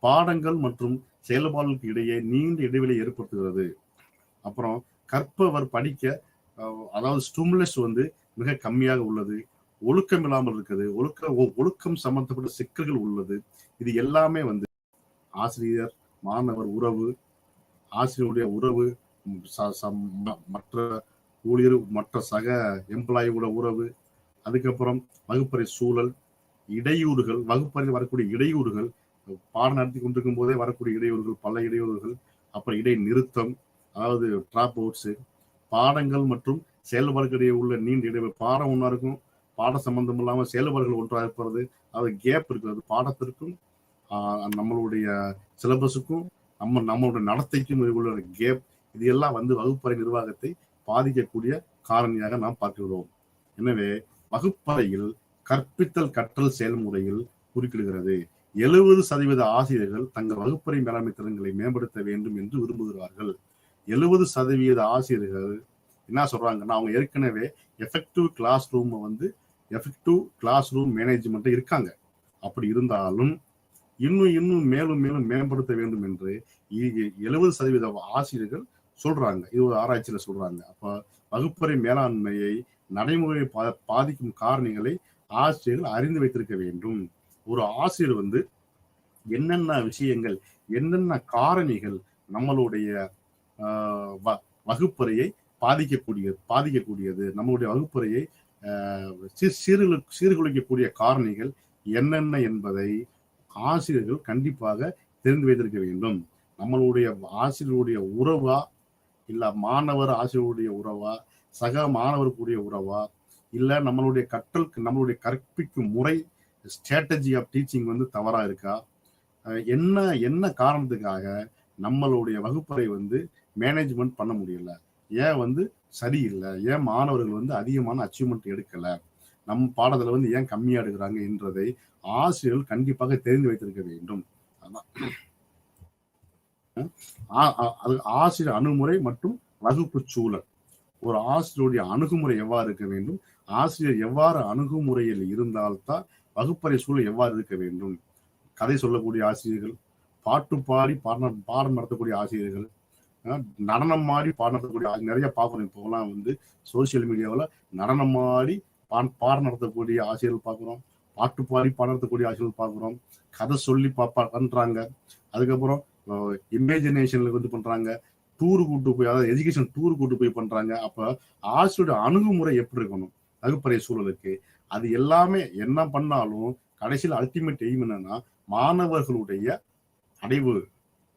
பாடங்கள் மற்றும் செயல்பாடுகளுக்கு இடையே நீண்ட இடைவெளி ஏற்படுத்துகிறது. அப்புறம் கற்பவர் படிக்க, அதாவது ஸ்டிமுலஸ் வந்து மிக கம்மியாக உள்ளது, ஒழுக்கம் இல்லாமல் இருக்குது, ஒழுக்கம் சம்பந்தப்பட்ட சிக்கல்கள் உள்ளது. இது எல்லாமே வந்து ஆசிரியர் மாணவர் உறவு, ஆசிரியருடைய உறவு, மற்ற ஊழியர், மற்ற சக எம்ப்ளாயோட உறவு, அதுக்கப்புறம் வகுப்பறை சூழல், இடையூறுகள், வகுப்பறையில் வரக்கூடிய இடையூறுகள், பாடம் நடத்தி கொண்டிருக்கும் போதே வரக்கூடிய இடையூறுகள், பல இடையூறுகள், அப்புறம் இடைநிறுத்தம், அதாவது டிராப் அவுட்ஸ், பாடங்கள் மற்றும் செயல்பாடுகளிடையே உள்ள நீண்ட இடைவெளி, பாடம் ஒன்றா இருக்கும், பாட சம்பந்தம் இல்லாமல் செயல்பாடுகள் ஒன்றாக இருப்பது, அது கேப் இருக்கிறது, பாடத்திற்கும் நம்மளுடைய சிலபஸுக்கும் நம்மளுடைய நடத்தைக்கும் உள்ள கேப், இது எல்லாம் வந்து வகுப்பறை நிர்வாகத்தை பாதிக்கக்கூடிய காரணியாக நாம் பார்க்கிறோம். எனவே வகுப்பறையில் கற்பித்தல் கற்றல் செயல்முறையில் குறுக்கிடுகிறது. 70% ஆசிரியர்கள் தங்கள் வகுப்பறை மேலாண்மை திறன்களை மேம்படுத்த வேண்டும் என்று விரும்புகிறார்கள். 70% ஆசிரியர்கள் என்ன சொல்றாங்கன்னா, அவங்க ஏற்கனவே எஃபெக்டிவ் கிளாஸ் ரூம் மேனேஜ்மெண்ட் இருக்காங்க. அப்படி இருந்தாலும் இன்னும் மேலும் மேம்படுத்த வேண்டும் என்று 70% ஆசிரியர்கள் சொல்றாங்க. இது ஒரு ஆராய்ச்சியில சொல்றாங்க. அப்ப வகுப்பறை மேலாண்மையை நடைமுறை பாதிக்கும் காரணிகளை ஆசிரியர்கள் அறிந்து வைத்திருக்க வேண்டும். ஒரு ஆசிரியர் வந்து என்னென்ன விஷயங்கள், என்னென்ன காரணிகள் நம்மளுடைய வகுப்பறையை பாதிக்கக்கூடியது, நம்மளுடைய வகுப்பறையை சீர்குலைக்கக்கூடிய காரணிகள் என்னென்ன என்பதை ஆசிரியர்கள் கண்டிப்பாக தெரிந்து வைத்திருக்க வேண்டும். நம்மளுடைய ஆசிரியருடைய உறவா, இல்ல மாணவர் ஆசிரியருடைய உறவா, சக மாணவருக்குரிய உறவா, இல்ல நம்மளுடைய கற்பிக்கும் முறை, ஸ்ட்ராட்டஜி ஆஃப் டீச்சிங் வந்து தவறா இருக்கா, என்ன காரணத்துக்காக நம்மளுடைய வகுப்பறை வந்து மேனேஜ்மெண்ட் பண்ண முடியல, ஏன் வந்து சரியில்லை, ஏன் மாணவர்கள் வந்து அதிகமான அச்சீவ்மெண்ட் எடுக்கல, நம்ம பாடத்துல வந்து ஏன் கம்மியா எடுக்கிறாங்க என்றதை ஆசிரியர்கள் கண்டிப்பாக தெரிந்து வைத்திருக்க வேண்டும். அது ஆசிரியர் அணுகுமுறை மற்றும் வகுப்பு சூழல். ஒரு ஆசிரியருடைய அணுகுமுறை எவ்வாறு இருக்க வேண்டும், ஆசிரியர் எவ்வாறு அணுகுமுறையில் இருந்தால்தான் வகுப்பறை சூழல் எவ்வாறு இருக்க வேண்டும். கதை சொல்லக்கூடிய ஆசிரியர்கள், பாட்டு பாடி பாடம் நடத்தக்கூடிய ஆசிரியர்கள், நடனம் ஆடி பாடம் நடத்தக்கூடிய நிறைய பார்க்கணும். இப்போலாம் வந்து சோசியல் மீடியாவில் நடனம் ஆடி பாடம் நடத்தக்கூடிய ஆசிரியர்கள் பார்க்குறோம், பாட்டு பாடி பாடம் நடத்தக்கூடிய ஆசிரியர்கள் பார்க்குறோம், கதை சொல்லி பண்றாங்க. அதுக்கப்புறம் இமேஜினேஷன்ல வந்து பண்றாங்க, டூர் கூட்டு போய், அதாவது எஜுகேஷன் டூர் கூட்டு போய் பண்றாங்க. அப்ப ஆசிரியருடைய அணுகுமுறை எப்படி இருக்கணும் வகுப்பறை சூழலுக்கு, அது எல்லாமே என்ன பண்ணாலும் கடைசியில் அல்டிமேட் எய்ம் என்னன்னா மாணவர்களுடைய அடைவு,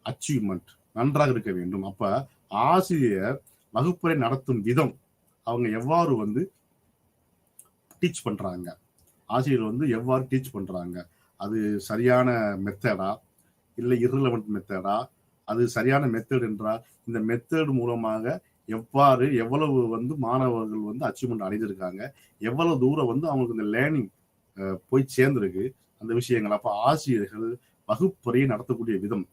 அச்சீவ்மெண்ட் நன்றாக இருக்க வேண்டும். அப்ப ஆசிரியர் வகுப்பறை நடத்தும் விதம், அவங்க எவ்வாறு வந்து டீச் பண்றாங்க, ஆசிரியர் வந்து எவ்வாறு டீச் பண்றாங்க, அது சரியான மெத்தடா இல்லை இரலவெண்ட் மெத்தடா, அது சரியான மெத்தட் என்றால் இந்த மெத்தட் மூலமாக எவ்வளவு வந்து மாணவர்கள் வந்து அச்சீவ்மெண்ட் அடைஞ்சிருக்காங்க, எவ்வளவு தூரம் வந்து அவங்களுக்கு இந்த லேர்னிங் போய் சேர்ந்திருக்கு, அந்த விஷயங்கள். அப்ப ஆசிரியர்கள் வகுப்பறையை நடத்தக்கூடிய விதம்,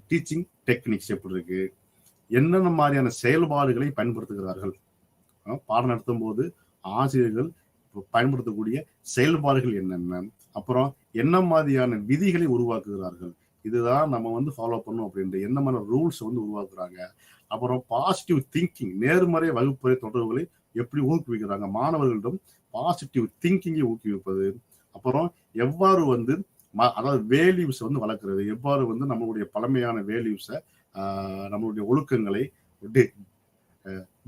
டீச்சிங் டெக்னிக்ஸ் எப்படி இருக்கு, என்னென்ன மாதிரியான செயல்பாடுகளை பயன்படுத்துகிறார்கள், பாடம் நடத்தும் போது ஆசிரியர்கள் பயன்படுத்தக்கூடிய செயல்பாடுகள் என்னென்ன, அப்புறம் என்ன மாதிரியான விதிகளை உருவாக்குகிறார்கள், இதுதான் நம்ம வந்து ஃபாலோ பண்ணும் அப்படின்ற என்ன மாதிரி ரூல்ஸ் வந்து உருவாக்குறாங்க. அப்புறம் பாசிட்டிவ் திங்கிங், நேர்மறை வகுப்பறை தொடர்புகளை எப்படி ஊக்குவிக்கிறாங்க, மாணவர்களிடம் பாசிட்டிவ் திங்கிங்கை ஊக்குவிப்பது. அப்புறம் எவ்வாறு வந்து அதாவது வேல்யூஸ் வந்து வளர்க்கிறது, எவ்வாறு வந்து நம்மளுடைய பழமையான வேல்யூஸை, நம்மளுடைய ஒழுக்கங்களை,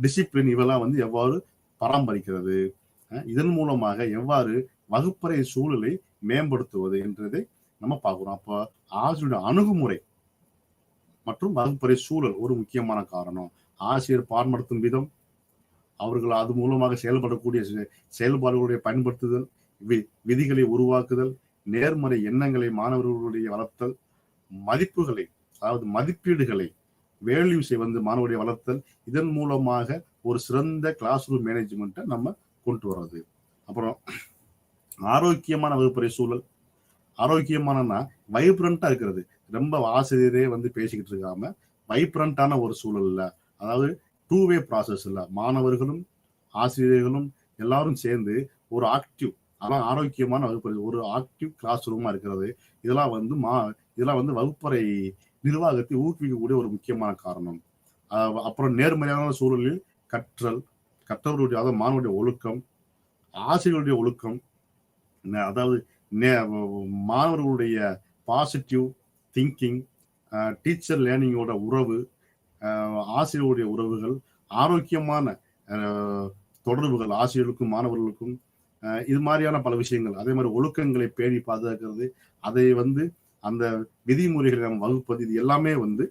டிசிப்ளின் இவெல்லாம் வந்து எவ்வாறு பராமரிக்கிறது, இதன் மூலமாக எவ்வாறு வகுப்பறை சூழலை மேம்படுத்துவது என்றதை நம்ம பார்க்கிறோம். அப்போ ஆசிரியருடைய அணுகுமுறை மற்றும் வகுப்பறை சூழல் ஒரு முக்கியமான காரணம். ஆசிரியர் பாடம் நடத்தும் விதம், அவர்கள் அது மூலமாக செயல்படக்கூடிய செயல்பாடுகளுடைய பயன்படுத்துதல், விதிகளை உருவாக்குதல், நேர்மறை எண்ணங்களை மாணவர்களுடைய வளர்த்தல், மதிப்புகளை, அதாவது மதிப்பீடுகளை, வேல்யூஸை வந்து மாணவருடைய வளர்த்தல், இதன் மூலமாக ஒரு சிறந்த கிளாஸ் ரூம் மேனேஜ்மெண்ட்டை நம்ம கொண்டு வர்றது. அப்புறம் ஆரோக்கியமான வகுப்பறை சூழல், ஆரோக்கியமானனா வைப்ரண்டா இருக்கிறது, ரொம்ப ஆசிரியரே வந்து பேசிக்கிட்டு இருக்காம வைப்ரண்டான ஒரு சூழல்ல, அதாவது டூ வே ப்ராசஸ் இல்ல, மாணவர்களும் ஆசிரியர்களும் எல்லாரும் சேர்ந்து ஒரு ஆக்டிவ், அதான் ஆரோக்கியமான வகுப்பறை, ஒரு ஆக்டிவ் கிளாஸ் ரூமா இருக்கிறது. இதெல்லாம் வந்து வகுப்பறை நிர்வாகத்தை ஊக்குவிக்கக்கூடிய ஒரு முக்கியமான காரணம். அப்புறம் நேர்மறையான சூழலில் கற்றவருடைய, அதாவது மாணவருடைய ஒழுக்கம், ஆசிரியருடைய ஒழுக்கம், அதாவது மாணவர்களுடைய பாசிட்டிவ் திங்கிங், டீச்சர் லேர்னிங்கோட உறவு, ஆசிரியருடைய உறவுகள், ஆரோக்கியமான தொடர்புகள் ஆசிரியர்களுக்கும் மாணவர்களுக்கும், இது மாதிரியான பல விஷயங்கள். அதே மாதிரி ஒழுக்கங்களை பேணி பாதுகாக்கிறது, அதை வந்து அந்த விதிமுறைகளை நம்ம வகுப்பது, இது எல்லாமே வந்து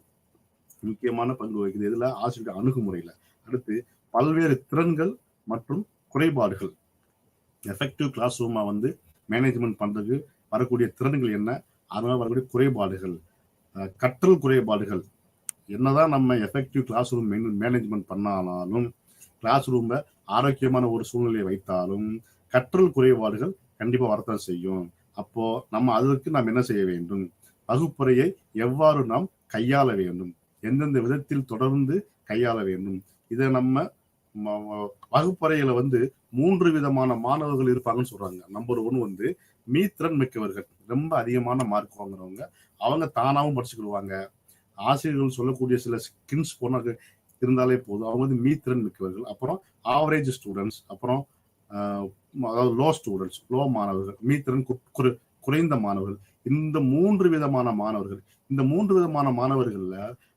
முக்கியமான பங்கு வகிக்குது. இதுல ஆசிரியர் அணுகுமுறையில. அடுத்து பல்வேறு திறன்கள் மற்றும் குறைபாடுகள், எஃபெக்டிவ் கிளாஸ் ரூமா வந்து மேனேஜ்மெண்ட் பண்றதுக்கு வரக்கூடிய திறன்கள் என்ன, அதனால வரக்கூடிய குறைபாடுகள், கற்றல் குறைபாடுகள். என்னதான் நம்ம எஃபெக்டிவ் கிளாஸ் ரூம் மேனேஜ்மெண்ட் பண்ணாலும், கிளாஸ் ரூம்ல ஆரோக்கியமான ஒரு சூழ்நிலையை வைத்தாலும் கற்றல் குறைபாடுகள் கண்டிப்பா வரத்தான் செய்யும். அப்போ நம்ம அதற்கு நாம் என்ன செய்ய வேண்டும், வகுப்பறையை எவ்வாறு நாம் கையாள வேண்டும், எந்தெந்த விதத்தில் தொடர்ந்து கையாள வேண்டும். இதை நம்ம வகுப்பறையில வந்து 3 விதமான மாணவர்கள் இருப்பாங்கன்னு சொல்றாங்க. நம்பர் 1 வந்து மீத்திறன் மிக்கவர்கள், ரொம்ப அதிகமான மார்க் வாங்குறவங்க, அவங்க தானாவும் படிச்சுக்கிடுவாங்க, ஆசிரியர்கள் சொல்லக்கூடிய சில ஸ்கின்ஸ் போன இருந்தாலே போதும், அவங்க வந்து மீத்திறன் மிக்கவர்கள். அப்புறம் ஆவரேஜ் ஸ்டூடெண்ட்ஸ், அப்புறம் அதாவது லோ ஸ்டூடெண்ட்ஸ், லோ மாணவர்கள், மீத்திறன் குறைந்த மாணவர்கள். இந்த 3 விதமான மாணவர்கள். இந்த 3 விதமான மாணவர்கள்ல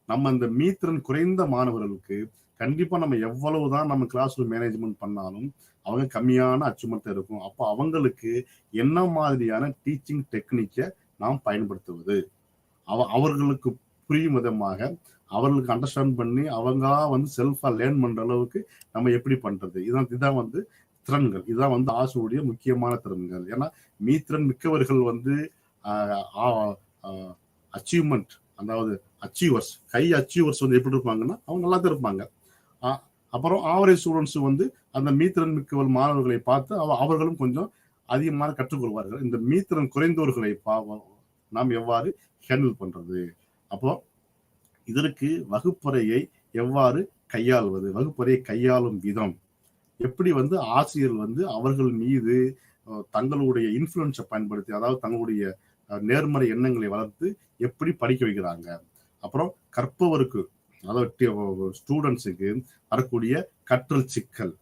நம்ம இந்த மீத்திறன் குறைந்த மாணவர்களுக்கு கண்டிப்பா நம்ம எவ்வளவுதான் நம்ம கிளாஸ் ரூம் மேனேஜ்மெண்ட் பண்ணாலும் அவங்க கம்மியான அச்சீவ்மெண்ட் இருக்கும். அப்போ அவங்களுக்கு என்ன மாதிரியான டீச்சிங் டெக்னிக்கை நாம் பயன்படுத்துவது, அவர்களுக்கு புரியும் விதமாக, அவர்களுக்கு அண்டர்ஸ்டாண்ட் பண்ணி அவங்க வந்து செல்ஃபா லேர்ன் பண்ற அளவுக்கு நம்ம எப்படி பண்றது, இதுதான் வந்து திறன்கள். இதுதான் வந்து ஆசிரியருடைய முக்கியமான திறன்கள். ஏன்னா மீத்திறன் மிக்கவர்கள் வந்து அச்சீவ்மெண்ட், அதாவது அச்சீவர்ஸ், ஹை அச்சீவர்ஸ் வந்து எப்படி இருப்பாங்கன்னா அவங்க நல்லா தான் இருப்பாங்க. அப்புறம் ஆவரேஜ் ஸ்டூடெண்ட்ஸ் வந்து அந்த மீத்திறன் மிக்க மாணவர்களை பார்த்து அவர்களும் கொஞ்சம் அதிகமாக கற்றுக்கொள்வார்கள். இந்த மீத்திறன் குறைந்தோர்களை நாம் எவ்வாறு ஹேண்டில் பண்றது? அப்போ இதற்கு வகுப்பறையை எவ்வாறு கையாள்வது, வகுப்பறையை கையாளும் விதம், எப்படி ஆசிரியர் அவர்கள் மீது தங்களுடைய இன்ஃப்ளூயன்ஸை பயன்படுத்தி, அதாவது தங்களுடைய நேர்மறை எண்ணங்களை வளர்த்து எப்படி படிக்க வைக்கிறாங்க. அப்புறம் கற்பவருக்கு, அதாவது ஸ்டூடெண்ட்ஸுக்கு வரக்கூடிய கற்றல் சிக்கல்,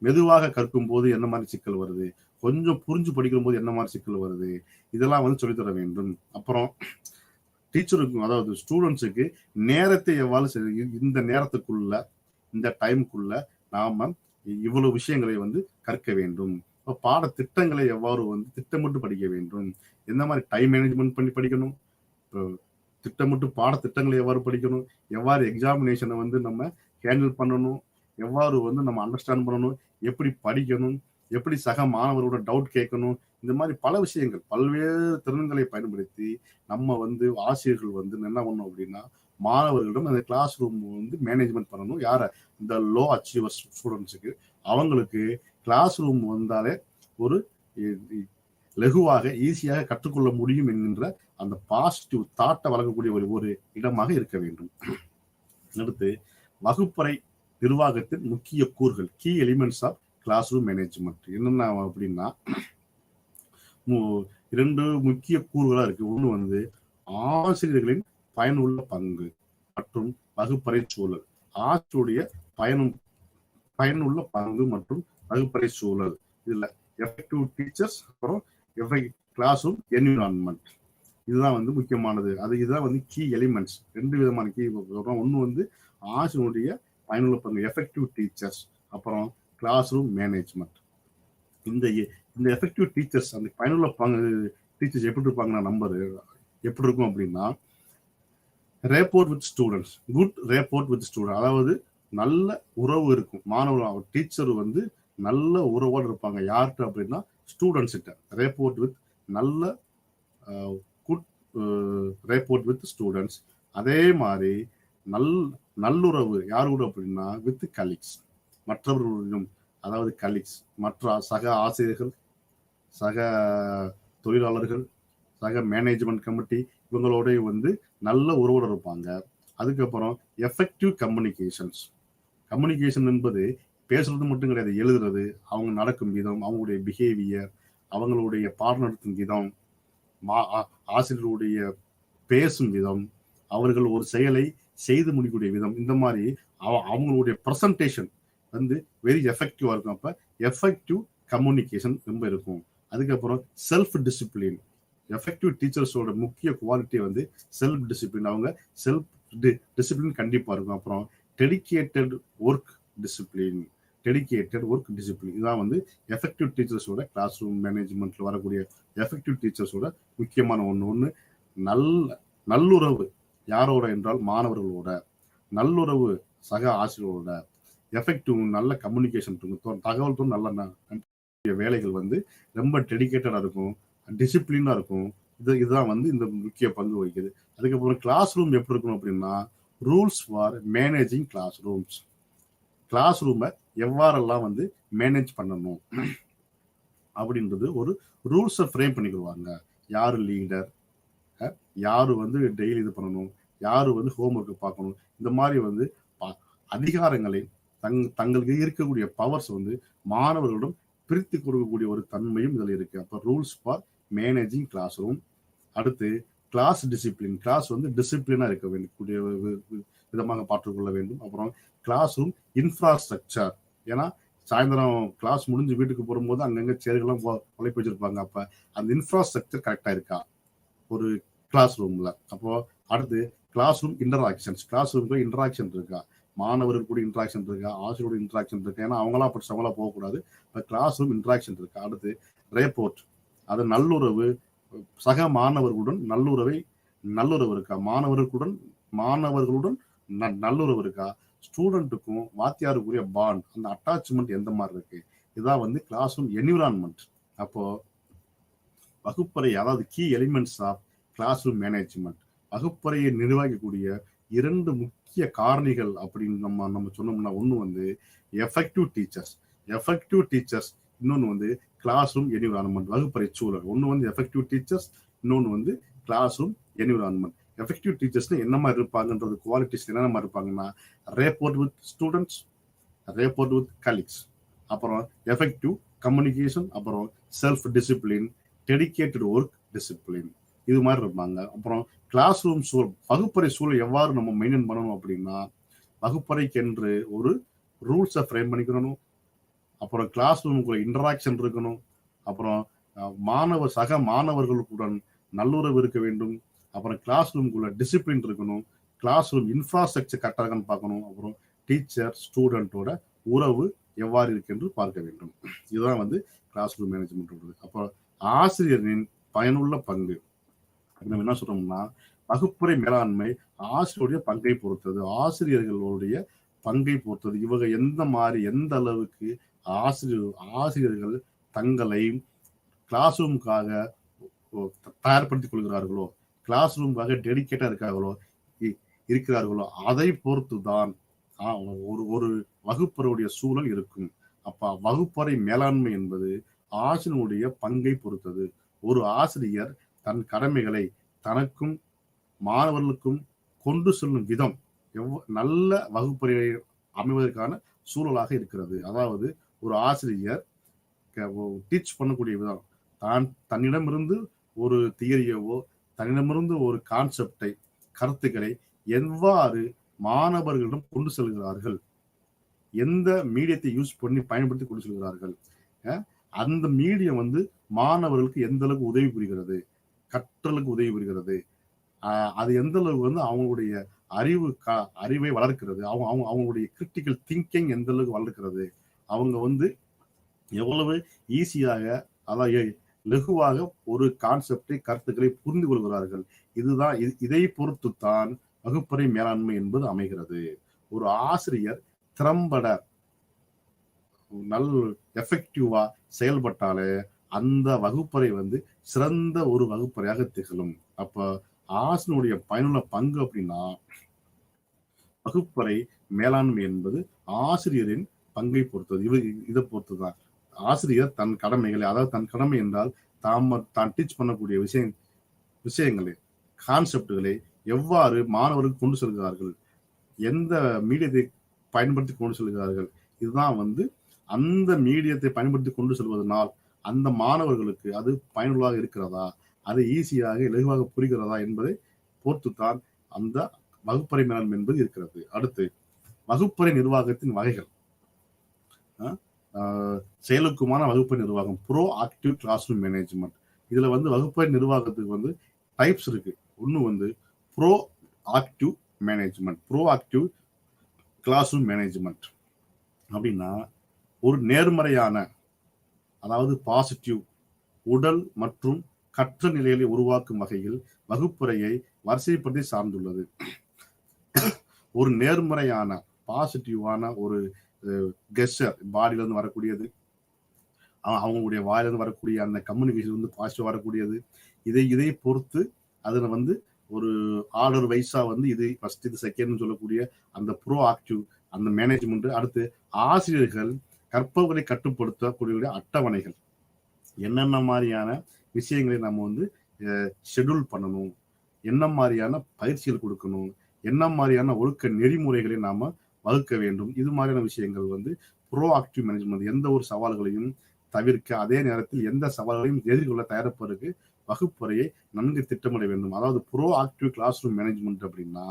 மெதுவாக கற்கும் போது என்ன மாதிரி சிக்கல் வருது, கொஞ்சம் புரிஞ்சு படிக்கும் போது என்ன மாதிரி சிக்கல் வருது, இதெல்லாம் சொல்லித்தர வேண்டும். அப்புறம் டீச்சருக்கும், அதாவது ஸ்டூடெண்ட்ஸுக்கு நேரத்தை எவ்வாறு இந்த நேரத்துக்குள்ள, இந்த டைமுக்குள்ள நாம இவ்வளவு விஷயங்களை கற்க வேண்டும். பாட திட்டங்களை எவ்வாறு திட்டமிட்டு படிக்க வேண்டும், எந்த மாதிரி டைம் மேனேஜ்மெண்ட் பண்ணி படிக்கணும், திட்டமிட்டு பாட திட்டங்களை எவ்வாறு படிக்கணும், எவ்வாறு எக்ஸாமினேஷனை நம்ம ஹேண்டில் பண்ணணும், எவ்வாறு நம்ம அண்டர்ஸ்டாண்ட் பண்ணணும், எப்படி படிக்கணும், எப்படி சக மாணவரோட டவுட் கேட்கணும், இந்த மாதிரி பல விஷயங்கள், பல்வேறு திறன்களை பயன்படுத்தி நம்ம ஆசிரியர்கள் என்ன பண்ணணும் அப்படின்னா, மாணவர்களிடம் அந்த கிளாஸ் ரூம் மேனேஜ்மெண்ட் பண்ணணும். யார? இந்த லோ அச்சீவர்ஸ் ஸ்டூடெண்ட்ஸுக்கு. அவங்களுக்கு கிளாஸ் ரூம் வந்தாலே ஒரு லகுவாக ஈஸியாக கற்றுக்கொள்ள முடியும் என்கின்ற அந்த பாசிட்டிவ் தாட்டை வழங்கக்கூடிய ஒரு இடமாக இருக்க வேண்டும். அடுத்து வகுப்பறை நிர்வாகத்தின் முக்கிய கூறுகள், key elements of classroom management என்னென்ன அப்படின்னா, 2 முக்கிய கூறுகளா இருக்கு. ஒண்ணு ஆசிரியர்களின் பயனுள்ள பங்கு மற்றும் வகுப்பறை சூழல். ஆசிரியருடைய பயனுள்ள பங்கு மற்றும் வகுப்பறை சூழல். இதுல எஃபெக்டிவ் டீச்சர்ஸ், அப்புறம் கிளாஸ் ரூம் என்விரான்மெண்ட், இதுதான் முக்கியமானது. இதுதான் கீ எலிமெண்ட்ஸ். 2 விதமான கீ. ஒண்ணு ஆசிரியருடைய பயனுள்ள பங்கு, எஃபெக்டிவ் டீச்சர்ஸ், அப்புறம் கிளாஸ் ரூம் மேனேஜ்மெண்ட். இந்த எஃபெக்டிவ் டீச்சர்ஸ், அந்த பயனுள்ள பங்கு டீச்சர்ஸ் எப்படி இருப்பாங்கன்னா, நம்பர் எப்படி இருக்கும் அப்படின்னா, rapport with students, good rapport with student, அதாவது நல்ல உறவு இருக்கும். மாணவர் டீச்சர் நல்ல உறவோடு இருப்பாங்க. யார்கிட்ட அப்படின்னா, ஸ்டூடெண்ட்ஸ் கிட்ட. ரேப்போர்ட் வித் நல்ல குட் ரேப்போர்ட் வித் ஸ்டூடெண்ட்ஸ். அதே மாதிரி நல்லுறவு யார் கூட அப்படின்னா, வித் கலீக்ஸ், மற்றவர்களும், அதாவது கலீக்ஸ், மற்ற சக ஆசிரியர்கள், சக தொழிலாளர்கள், சக மேனேஜ்மெண்ட் கமிட்டி, இவங்களோட நல்ல உறவோடு இருப்பாங்க. அதுக்கப்புறம் எஃபெக்டிவ் கம்யூனிகேஷன்ஸ். கம்யூனிகேஷன் என்பது பேசுறது மட்டும் கிடையாது, எழுதுறது, அவங்க நடக்கும் விதம், அவங்களுடைய பிஹேவியர், அவங்களுடைய பாடம் நடத்தும் விதம், ஆசிரியருடைய பேசும் விதம், அவர்கள் ஒரு செயலை செய்து முடிக்கக்கூடிய விதம், இந்த மாதிரி அவங்களுடைய ப்ரெசன்டேஷன் வெரி எஃபெக்டிவா இருக்கும். அப்ப எஃபெக்டிவ் கம்யூனிகேஷன் ரொம்ப இருக்கும். அதுக்கப்புறம் செல்ஃப் டிசிப்ளின். எஃபெக்டிவ் டீச்சர்ஸோட முக்கிய குவாலிட்டி செல்ஃப் டிசிப்ளின். அவங்க செல்ஃப் டிசிப்ளின் கண்டிப்பா இருக்கும். அப்புறம் டெடிகேட்டட் ஒர்க் டிசிப்ளின். இதான் எஃபெக்டிவ் டீச்சர்ஸோட கிளாஸ் ரூம் மேனேஜ்மெண்ட்ல வரக்கூடிய எஃபெக்டிவ் டீச்சர்ஸோட முக்கியமான ஒண்ணு. நல்லுறவு யாரோட என்றால் மாணவர்களோட, நல்லுறவு சக ஆசிரியரோட, எஃபெக்டிவ் நல்ல கம்யூனிகேஷன் இருக்கும், தகவல் நல்ல வேலைகள் ரொம்ப டெடிகேட்டடா இருக்கும், டிசிப்ளினா இருக்கும். இதுதான் இந்த முக்கிய பங்கு வகிக்குது. அதுக்கப்புறம் கிளாஸ் ரூம் எப்படி இருக்கணும் அப்படின்னா, rules for managing classrooms. கிளாஸ் ரூமை எவ்வாறெல்லாம் மேனேஜ் பண்ணணும் அப்படின்றது ஒரு ரூல்ஸை ஃப்ரேம் பண்ணிக்குவாங்க. யாரு லீடர், யாரு டெய்லி இது பண்ணணும், யாரு ஹோம்ஒர்க் பார்க்கணும், இந்த மாதிரி அதிகாரங்களை தங்களுக்கு இருக்கக்கூடிய பவர்ஸ் மாணவர்களிடம் பிரித்து கொடுக்கக்கூடிய ஒரு தன்மையும் இதில் இருக்கு. அப்ப rules for managing classroom. அடுத்து கிளாஸ் டிசிப்ளின். கிளாஸ் டிசிப்ளினா இருக்க வேண்டிய விதமாக பார்த்துக்கொள்ள வேண்டும். அப்புறம் கிளாஸ் ரூம் இன்ஃப்ராஸ்ட்ரக்சர். ஏன்னா சாயந்தரம் கிளாஸ் முடிஞ்சு வீட்டுக்கு போகும்போது அங்கங்க சேர்கள்லாம் உழைப்பு வச்சிருப்பாங்க. அப்ப அந்த இன்ஃப்ராஸ்ட்ரக்சர் கரெக்டா இருக்கா ஒரு கிளாஸ் ரூம்ல? அப்போ அடுத்து classroom interactions. Classroom interaction இருக்கா, மாணவர்கள் கூட இன்ட்ராக்ஷன் இருக்கா, ஆசிரியரோட இன்ட்ராக்ஷன் இருக்கா? ஏன்னா அவங்களாம் படிச்சவங்களா போகக்கூடாது. கிளாஸ் ரூம் இன்ட்ராக்ஷன் இருக்கா? அடுத்து ரேப்போர்ட், அது நல்லுறவு, சக மாணவர்களுடன் நல்லுறவு இருக்கா, மாணவர்களுடன் நல்லுறவு இருக்கா, ஸ்டூடெண்ட்டுக்கும் வாத்தியாருக்குரிய பாண்ட், அந்த அட்டாச்மெண்ட் எந்த மாதிரி இருக்கு? இதான் கிளாஸ் ரூம் என்விரான்மெண்ட். அப்போ வகுப்பறை, அதாவது key elements of classroom management, வகுப்பறையை நிர்வகிக்கக்கூடிய 2 முக்கிய காரணிகள் அப்படின்னு நம்ம சொன்னோம்னா, ஒண்ணு எஃபெக்டிவ் டீச்சர்ஸ், இன்னொன்னு கிளாஸ் ரூம் என்விரான்மெண்ட், வகுப்பறை சூழல். ஒன்று வந்து எஃபெக்டிவ் டீச்சர்ஸ், இன்னொன்று வந்து கிளாஸ் ரூம் என்விரான்மெண்ட். எஃபெக்டிவ் டீச்சர்ஸ்னா என்ன மாதிரி இருப்பாங்கன்றது, குவாலிட்டிஸ் என்னென்ன மாதிரி இருப்பாங்கன்னா, rapport with students, rapport with colleagues, அப்புறம் எஃபெக்டிவ் கம்யூனிகேஷன், அப்புறம் self discipline, dedicated work discipline, இது மாதிரி இருப்பாங்க. அப்புறம் கிளாஸ் ரூம் சூழல், வகுப்பறை சூழல் எவ்வாறு நம்ம மெயின்டைன் பண்ணணும் அப்படின்னா, வகுப்பறைக்கென்று ஒரு ரூல்ஸை ஃப்ரேம் பண்ணிக்கணும். அப்புறம் கிளாஸ் ரூமுக்குள்ள இன்டராக்ஷன் இருக்கணும். அப்புறம் சக மாணவர்களுடன் நல்லுறவு இருக்க வேண்டும். அப்புறம் கிளாஸ் ரூமுக்குள்ள டிசிப்ளின் இருக்கணும். கிளாஸ் ரூம் இன்ஃப்ராஸ்ட்ரக்சர் கரெக்டாக பார்க்கணும். அப்புறம் டீச்சர் ஸ்டூடெண்டோட உறவு எவ்வாறு இருக்கு என்று பார்க்க வேண்டும். இதுதான் வந்து கிளாஸ் ரூம் மேனேஜ்மெண்ட். அப்புறம் ஆசிரியரின் பயனுள்ள பங்கு, நம்ம என்ன சொல்றோம்னா, வகுப்பறை மேலாண்மை ஆசிரியருடைய பங்கை பொறுத்தது, ஆசிரியர்களுடைய பங்கை பொறுத்தது. இவங்க எந்த அளவுக்கு ஆசிரியர்கள் தங்களை கிளாஸ் ரூமுக்காக தயார்படுத்திக் கொள்கிறார்களோ, கிளாஸ் ரூமுக்காக டெடிகேட்டா இருக்கிறார்களோ, அதை பொறுத்து தான் ஒரு வகுப்பறையுடைய சூழல் இருக்கும். அப்ப வகுப்பறை மேலாண்மை என்பது ஆசிரியனுடைய பங்கை பொறுத்தது. ஒரு ஆசிரியர் தன் கடமைகளை தனக்கும் மாணவர்களுக்கும் கொண்டு செல்லும் விதம் நல்ல வகுப்பறையை அமைவதற்கான சூழலாக இருக்கிறது. அதாவது ஒரு ஆசிரியர் டீச் பண்ணக்கூடிய விதம், தன்னிடமிருந்து ஒரு தியரியவோ, தன்னிடமிருந்து ஒரு கான்செப்டை, கருத்துக்களை எவ்வாறு மாணவர்களிடம் கொண்டு செல்கிறார்கள், எந்த மீடியத்தை யூஸ் பண்ணி பயன்படுத்தி கொண்டு செல்கிறார்கள், அந்த மீடியம் வந்து மாணவர்களுக்கு எந்த அளவுக்கு உதவி புரிகிறது, கற்றலுக்கு உதவி புரிகிறது, அது எந்த அளவுக்கு வந்து அவங்களுடைய அறிவை வளர்க்கிறது, அவங்களுடைய கிரிட்டிக்கல் திங்கிங் எந்த அளவுக்கு வளர்க்கிறது, அவங்க வந்து எவ்வளவு ஈஸியாக, அதாவது லகுவாக ஒரு கான்செப்டை, கருத்துக்களை புரிந்து கொள்கிறார்கள். இதை பொறுத்துத்தான் வகுப்பறை மேலாண்மை என்பது அமைகிறது. ஒரு ஆசிரியர் திறம்பட எஃபெக்டிவா செயல்பட்டாலே அந்த வகுப்பறை வந்து சிறந்த ஒரு வகுப்பறையாக திகழும். அப்ப ஆசிரியனுடைய பயனுள்ள பங்கு அப்படின்னா, வகுப்பறை மேலாண்மை என்பது ஆசிரியரின் பங்கை பொறுத்தது. இதை பொறுத்துதான் ஆசிரியர் தன் கடமைகளை, அதாவது தன் கடமை என்றால் தான் டீச் பண்ணக்கூடிய விஷயங்களை, கான்செப்டுகளை எவ்வாறு மாணவர்களுக்கு கொண்டு செல்கிறார்கள், எந்த மீடியத்தை பயன்படுத்தி கொண்டு செல்கிறார்கள், இதுதான் வந்து அந்த மீடியத்தை பயன்படுத்தி கொண்டு செல்வதனால் அந்த மாணவர்களுக்கு அது பயனுள்ளதாக இருக்கிறதா, அது ஈஸியாக இலகுவாக புரிகிறதா என்பதை பொறுத்துத்தான் அந்த வகுப்பறை மேலாண்மை என்பது இருக்கிறது. அடுத்து வகுப்பறை நிர்வாகத்தின் வகைகள். செயலுக்குமான வகுப்பறை நிர்வாகம், proactive classroom management. இதுல வந்து வகுப்பறை நிர்வாகத்துக்கு வந்து டைப்ஸ் இருக்கு. ஒன்று வந்து proactive management, proactive classroom management அப்படின்னா, ஒரு நேர்மறையான, அதாவது பாசிட்டிவ் உடல் மற்றும் கற்ற நிலைகளை உருவாக்கும் வகையில் வகுப்பறையை வரிசைப்படுத்தி சார்ந்துள்ளது. ஒரு நேர்மறையான பாசிட்டிவான ஒரு கெஸ்டர், பாடியில இருந்து வரக்கூடியது, அவங்களுடைய வாயிலிருந்து வரக்கூடிய அந்த கம்யூனிகேஷன் வந்து பாசிட்டிவ் வரக்கூடியது. இதை பொறுத்து அதுல வந்து ஒரு ஆர்டர் வைஸா வந்து இது ஃபர்ஸ்ட், இது செகண்ட் சொல்லக்கூடிய அந்த ப்ரோ ஆக்டிவ் அந்த மேனேஜ்மெண்ட். அடுத்து ஆசிரியர்கள் கற்பவர்களை கட்டுப்படுத்தக்கூடிய அட்டவணைகள், என்னென்ன மாதிரியான விஷயங்களை நம்ம வந்து ஷெட்யூல் பண்ணணும், என்ன மாதிரியான பயிற்சிகள் கொடுக்கணும், என்ன மாதிரியான ஒழுக்க நெறிமுறைகளை நாம வகுக்க வேண்டும், இது மாதிரியான விஷயங்கள் வந்து ப்ரோ ஆக்டிவ் மேனேஜ்மெண்ட். எந்த ஒரு சவால்களையும் தவிர்க்க, அதே நேரத்தில் எந்த சவால்களையும் எதிர்கொள்ள தயாரிப்பதற்கு வகுப்பறையை நன்கு திட்டமிட வேண்டும். அதாவது proactive classroom management அப்படின்னா,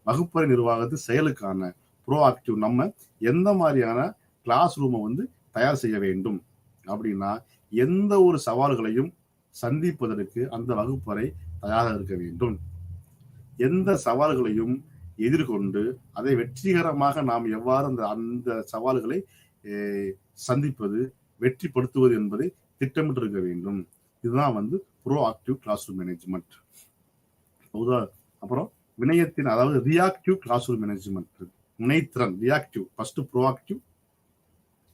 வகுப்பறை நிர்வாகத்து செயலுக்கான ப்ரோ ஆக்டிவ், நம்ம எந்த மாதிரியான கிளாஸ் ரூமை வந்து தயார் செய்ய வேண்டும் அப்படின்னா, எந்த ஒரு சவால்களையும் சந்திப்பதற்கு அந்த வகுப்பறை தயாராக இருக்க வேண்டும். எந்த சவால்களையும் எதிர்கொண்டு அதை வெற்றிகரமாக நாம் எவ்வாறு அந்த சவால்களை சந்திப்பது, வெற்றிப்படுத்துவது என்பதை திட்டமிட்டு இருக்க வேண்டும். இதுதான் வந்து proactive classroom management. அப்புறம் வினயத்தின், அதாவது ரியாக்டிவ் கிளாஸ் ரூம் மேனேஜ்மெண்ட். வினைத்திறன் ரியாக்டிவ், ஃபர்ஸ்ட் ப்ரோ ஆக்டிவ்,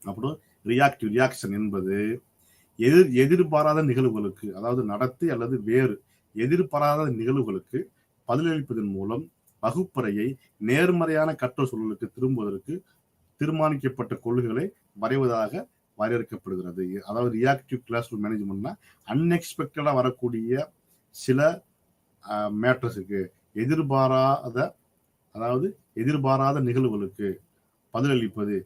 அப்புறம் ரியாக்டிவ். ரியாக்ஷன் என்பது எதிர்பாராத நிகழ்வுகளுக்கு, அதாவது நடத்தை அல்லது வேறு எதிர்பாராத நிகழ்வுகளுக்கு பதிலளிப்பதன் மூலம் வகுப்பறையை நேர்மறையான கற்றல் சூழலுக்கு திரும்புவதற்கு தீர்மானிக்கப்பட்ட கொள்கைகளை வரைவதாக வரையறுக்கப்படுகிறது. அதாவது ரியாக்டிவ் கிளாஸ் ரூம் மேனேஜ்மெண்ட்னா அன்எக்ஸ்பெக்டடா வரக்கூடிய சில மேட்டர்ஸுக்கு, எதிர்பாராத அதாவது எதிர்பாராத நிகழ்வுகளுக்கு பதிலளிப்பது,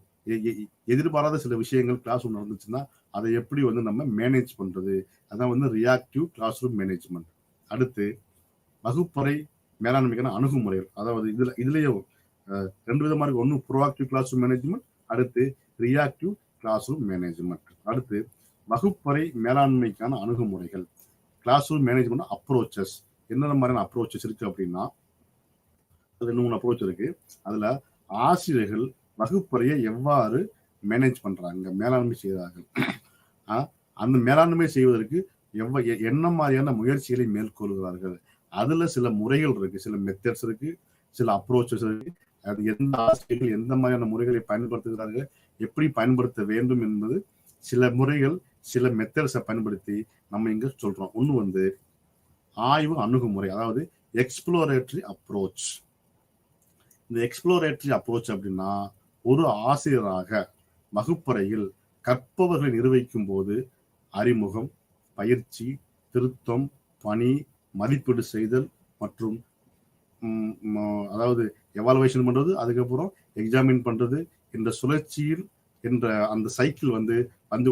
எதிர்பாராத சில விஷயங்கள் கிளாஸ் ரூம் நடந்துச்சுன்னா அதை எப்படி வந்து நம்ம மேனேஜ் பண்றது, அதான் வந்து ரியாக்டிவ் கிளாஸ் ரூம் மேனேஜ்மெண்ட். அடுத்து வகுப்பறை மேலாண்மைக்கான அணுகுமுறைகள், அதாவது இதுலயே ரெண்டு விதமா இருக்கு. ஒன்று ப்ரோஆக்டிவ் கிளாஸ் ரூம் மேனேஜ்மெண்ட், அடுத்து ரியாக்டிவ் கிளாஸ் ரூம் மேனேஜ்மெண்ட். அடுத்து வகுப்பறை மேலாண்மைக்கான அணுகுமுறைகள், கிளாஸ் ரூம் மேனேஜ்மெண்ட் அப்ரோச்சஸ். என்னென்ன மாதிரியான அப்ரோச்சஸ் இருக்கு அப்படின்னா, ரெண்டு மூணு அப்ரோச் இருக்கு. அதுல ஆசிரியர்கள் வகுப்பறையை எவ்வாறு மேனேஜ் பண்றாங்க, மேலாண்மை செய்கிறார்கள், அந்த மேலாண்மை செய்வதற்கு என்ன மாதிரியான முயற்சிகளை மேற்கொள்கிறார்கள், அதுல சில முறைகள் இருக்கு, சில மெத்தட்ஸ் இருக்கு, சில அப்ரோச்சஸ் இருக்கு. அது எந்த ஆசிரியர்கள் எந்த மாதிரியான முறைகளை பயன்படுத்துகிறார்கள், எப்படி பயன்படுத்த வேண்டும் என்பது சில முறைகள், சில மெத்தட்ஸை பயன்படுத்தி நம்ம இங்க சொல்றோம். ஒண்ணு வந்து ஆய்வு அணுகுமுறை, அதாவது எக்ஸ்ப்ளோரேட்டரி அப்ரோச். இந்த எக்ஸ்ப்ளோரேட்டரி அப்ரோச் அப்படின்னா, ஒரு ஆசிரியராக வகுப்பறையில் கற்பவர்களை நிர்வகிக்கும் போது அறிமுகம், பயிற்சி, திருத்தம், பணி, மதிப்பீடு செய்தல் மற்றும் அதாவது எவாலுவேஷன் பண்றது, அதுக்கப்புறம் எக்ஸாமின் பண்றது என்ற சுழற்சியில் என்ற அந்த சைக்கிள் வந்து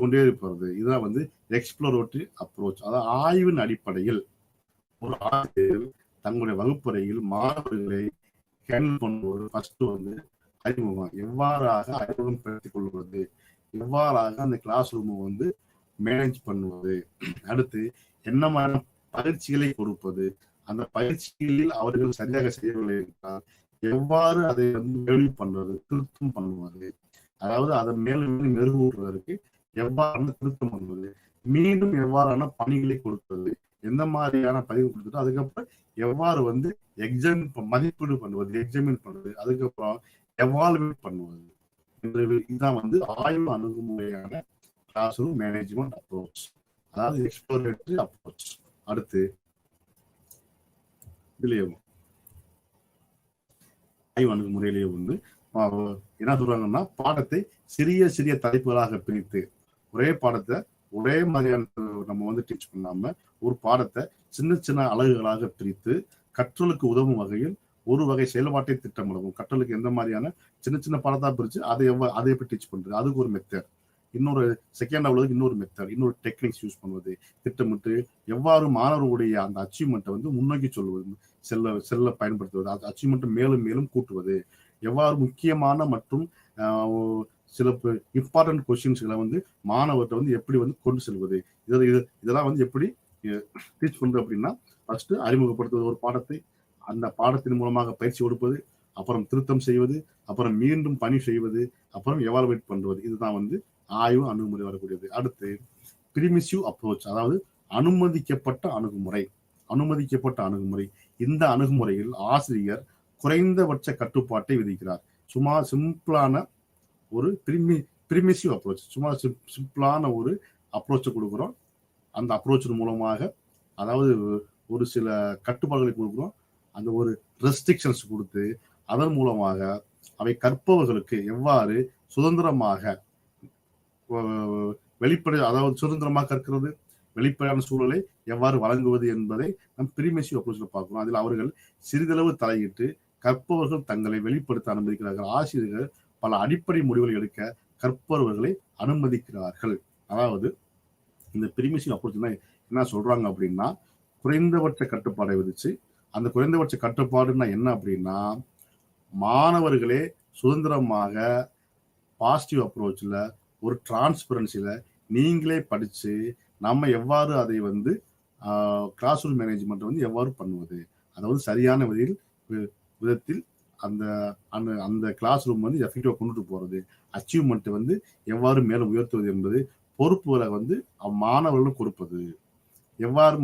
கொண்டே இருப்பது. இதுதான் வந்து எக்ஸ்ப்ளோரேட்டரி அப்ரோச். அதாவது ஆய்வின் அடிப்படையில் ஒரு ஆசிரியர் தங்களுடைய வகுப்பறையில் மாணவர்களை ஹேண்டில் பண்ணும்போது ஃபர்ஸ்ட் வந்து அறிமுகம், எவ்வாறாக அறிமுகம் படுத்திக் கொள்வது, எவ்வாறாக அந்த கிளாஸ் ரூம் வந்து மேனேஜ் பண்ணுவது, அடுத்து என்ன மாதிரி பயிற்சிகளை கொடுப்பது, அந்த பயிற்சிகளில் அவர்கள் சரியாக செய்யவில்லை என்றால் எவ்வாறு அதை வந்து கேள்வி பண்றது, திருத்தம் பண்ணுவது, அதாவது அதை மேலும் மெருகூட்டுவதற்கு எவ்வாறான திருத்தம் பண்ணுவது, மீண்டும் எவ்வாறான பணிகளை கொடுப்பது, எந்த மாதிரியான பதிவு கொடுத்துட்டு அதுக்கப்புறம் எவ்வாறு வந்து மதிப்பீடு பண்ணுவது, எக்ஸாமின் பண்ணுவது, அதுக்கப்புறம் எவால்வேட் பண்ணுவது. இதுதான் வந்து ஆய்வு அணுகுமுறையான கிளாஸ் ரூம் மேனேஜ்மெண்ட் அப்ரோச், அதாவது எக்ஸ்ப்ளோரேட்டரி அப்ரோச். அடுத்து இதுலயும் ஆய்வு அணுகுமுறையிலேயே வந்து என்ன சொல்றாங்கன்னா, பாடத்தை சிறிய சிறிய தலைப்புகளாக பிரித்து, ஒரே பாடத்தை ஒரே மாதிரியான நம்ம வந்து டீச் பண்ணாம ஒரு பாடத்தை சின்ன சின்ன அலகுகளாக பிரித்து கற்றலுக்கு உதவும் வகையில் ஒரு வகை செயல்பாட்டை திட்டமிடவும். கற்றலுக்கு எந்த மாதிரியான சின்ன சின்ன பாடத்தா பிரிச்சு அதை எப்படி டீச் பண்றது, அதுக்கு ஒரு மெத்தட். இன்னொரு செகண்ட் உள்ளதுக்கு இன்னொரு மெத்தட், இன்னொரு டெக்னிக்ஸ் யூஸ் பண்ணுவது, திட்டமிட்டு எவ்வாறு மாணவர்களுடைய அந்த அச்சீவ்மெண்ட்டை வந்து முன்னோக்கி சொல்வது, செல்ல பயன்படுத்துவது, அந்த அச்சீவ்மெண்ட்டை மேலும் மேலும் கூட்டுவது, எவ்வாறு முக்கியமான மற்றும் சில இம்பார்ட்டன்ட் கொஸ்டின்ஸ்களை வந்து மாணவர்கிட்ட வந்து எப்படி வந்து கொண்டு செல்வது, இதெல்லாம் வந்து எப்படி டீச் பண்றது அப்படின்னா, ஃபர்ஸ்ட் அறிமுகப்படுத்துவது ஒரு பாடத்தை, அந்த பாடத்தின் மூலமாக பயிற்சி கொடுப்பது, அப்புறம் திருத்தம் செய்வது, அப்புறம் மீண்டும் பணி செய்வது, அப்புறம் எவாலுவேட் பண்ணுவது. இதுதான் வந்து ஆய்வு அணுகுமுறை வரக்கூடியது. அடுத்து பிரிமிசிவ் அப்ரோச், அதாவது அனுமதிக்கப்பட்ட அணுகுமுறை. இந்த அணுகுமுறையில் ஆசிரியர் குறைந்தபட்ச கட்டுப்பாட்டை விதிக்கிறார். சும்மா சிம்பிளான ஒரு பிரிமிசிவ் அப்ரோச், சும்மா சிம்பிளான ஒரு அப்ரோச்சை கொடுக்குறோம். அந்த அப்ரோச்சின் மூலமாக, அதாவது ஒரு சில கட்டுப்பாடுகளை கொடுக்குறோம், அந்த ஒரு ரெஸ்ட்ரிக்ஷன்ஸ் கொடுத்து அதன் மூலமாக அவை கற்பவர்களுக்கு எவ்வாறு சுதந்திரமாக அதாவது சுதந்திரமாக கற்கிறது, வெளிப்படையான சூழலை எவ்வாறு வழங்குவது என்பதை நம் பிரிமிசிவ் அப்ரோச்ல பார்க்கிறோம். அதில் அவர்கள் சிறிதளவு தலையிட்டு கற்பவர்கள் தங்களை வெளிப்படுத்த அனுமதிக்கிறார்கள். ஆசிரியர்கள் பல அடிப்படை முடிவுகளை எடுக்க கற்பவர்களை அனுமதிக்கிறார்கள். அதாவது இந்த பிரிமிசிவ் அப்ரோச் என்ன சொல்றாங்க அப்படின்னா, குறைந்தபட்ச கட்டுப்பாடை விதிச்சு, அந்த குறைந்தபட்ச கட்டுப்பாடுன்னா என்ன அப்படின்னா, மாணவர்களே சுதந்திரமாக பாசிட்டிவ் அப்ரோச்ல ஒரு டிரான்ஸ்பரன்சில நீங்களே படிச்சு நம்ம எவ்வாறு அதை வந்து கிளாஸ் ரூம் மேனேஜ்மெண்ட் வந்து எவ்வாறு பண்ணுவது, அதாவது சரியான விதத்தில் அந்த அந்த கிளாஸ் ரூம் வந்து எஃபெக்டிவா கொண்டுட்டு போறது, அச்சீவ்மெண்ட் வந்து எவ்வாறு மேலும் உயர்த்துவது என்பது பொறுப்புகளை வந்து மாணவர்களும் கொடுப்பது, எவ்வாறு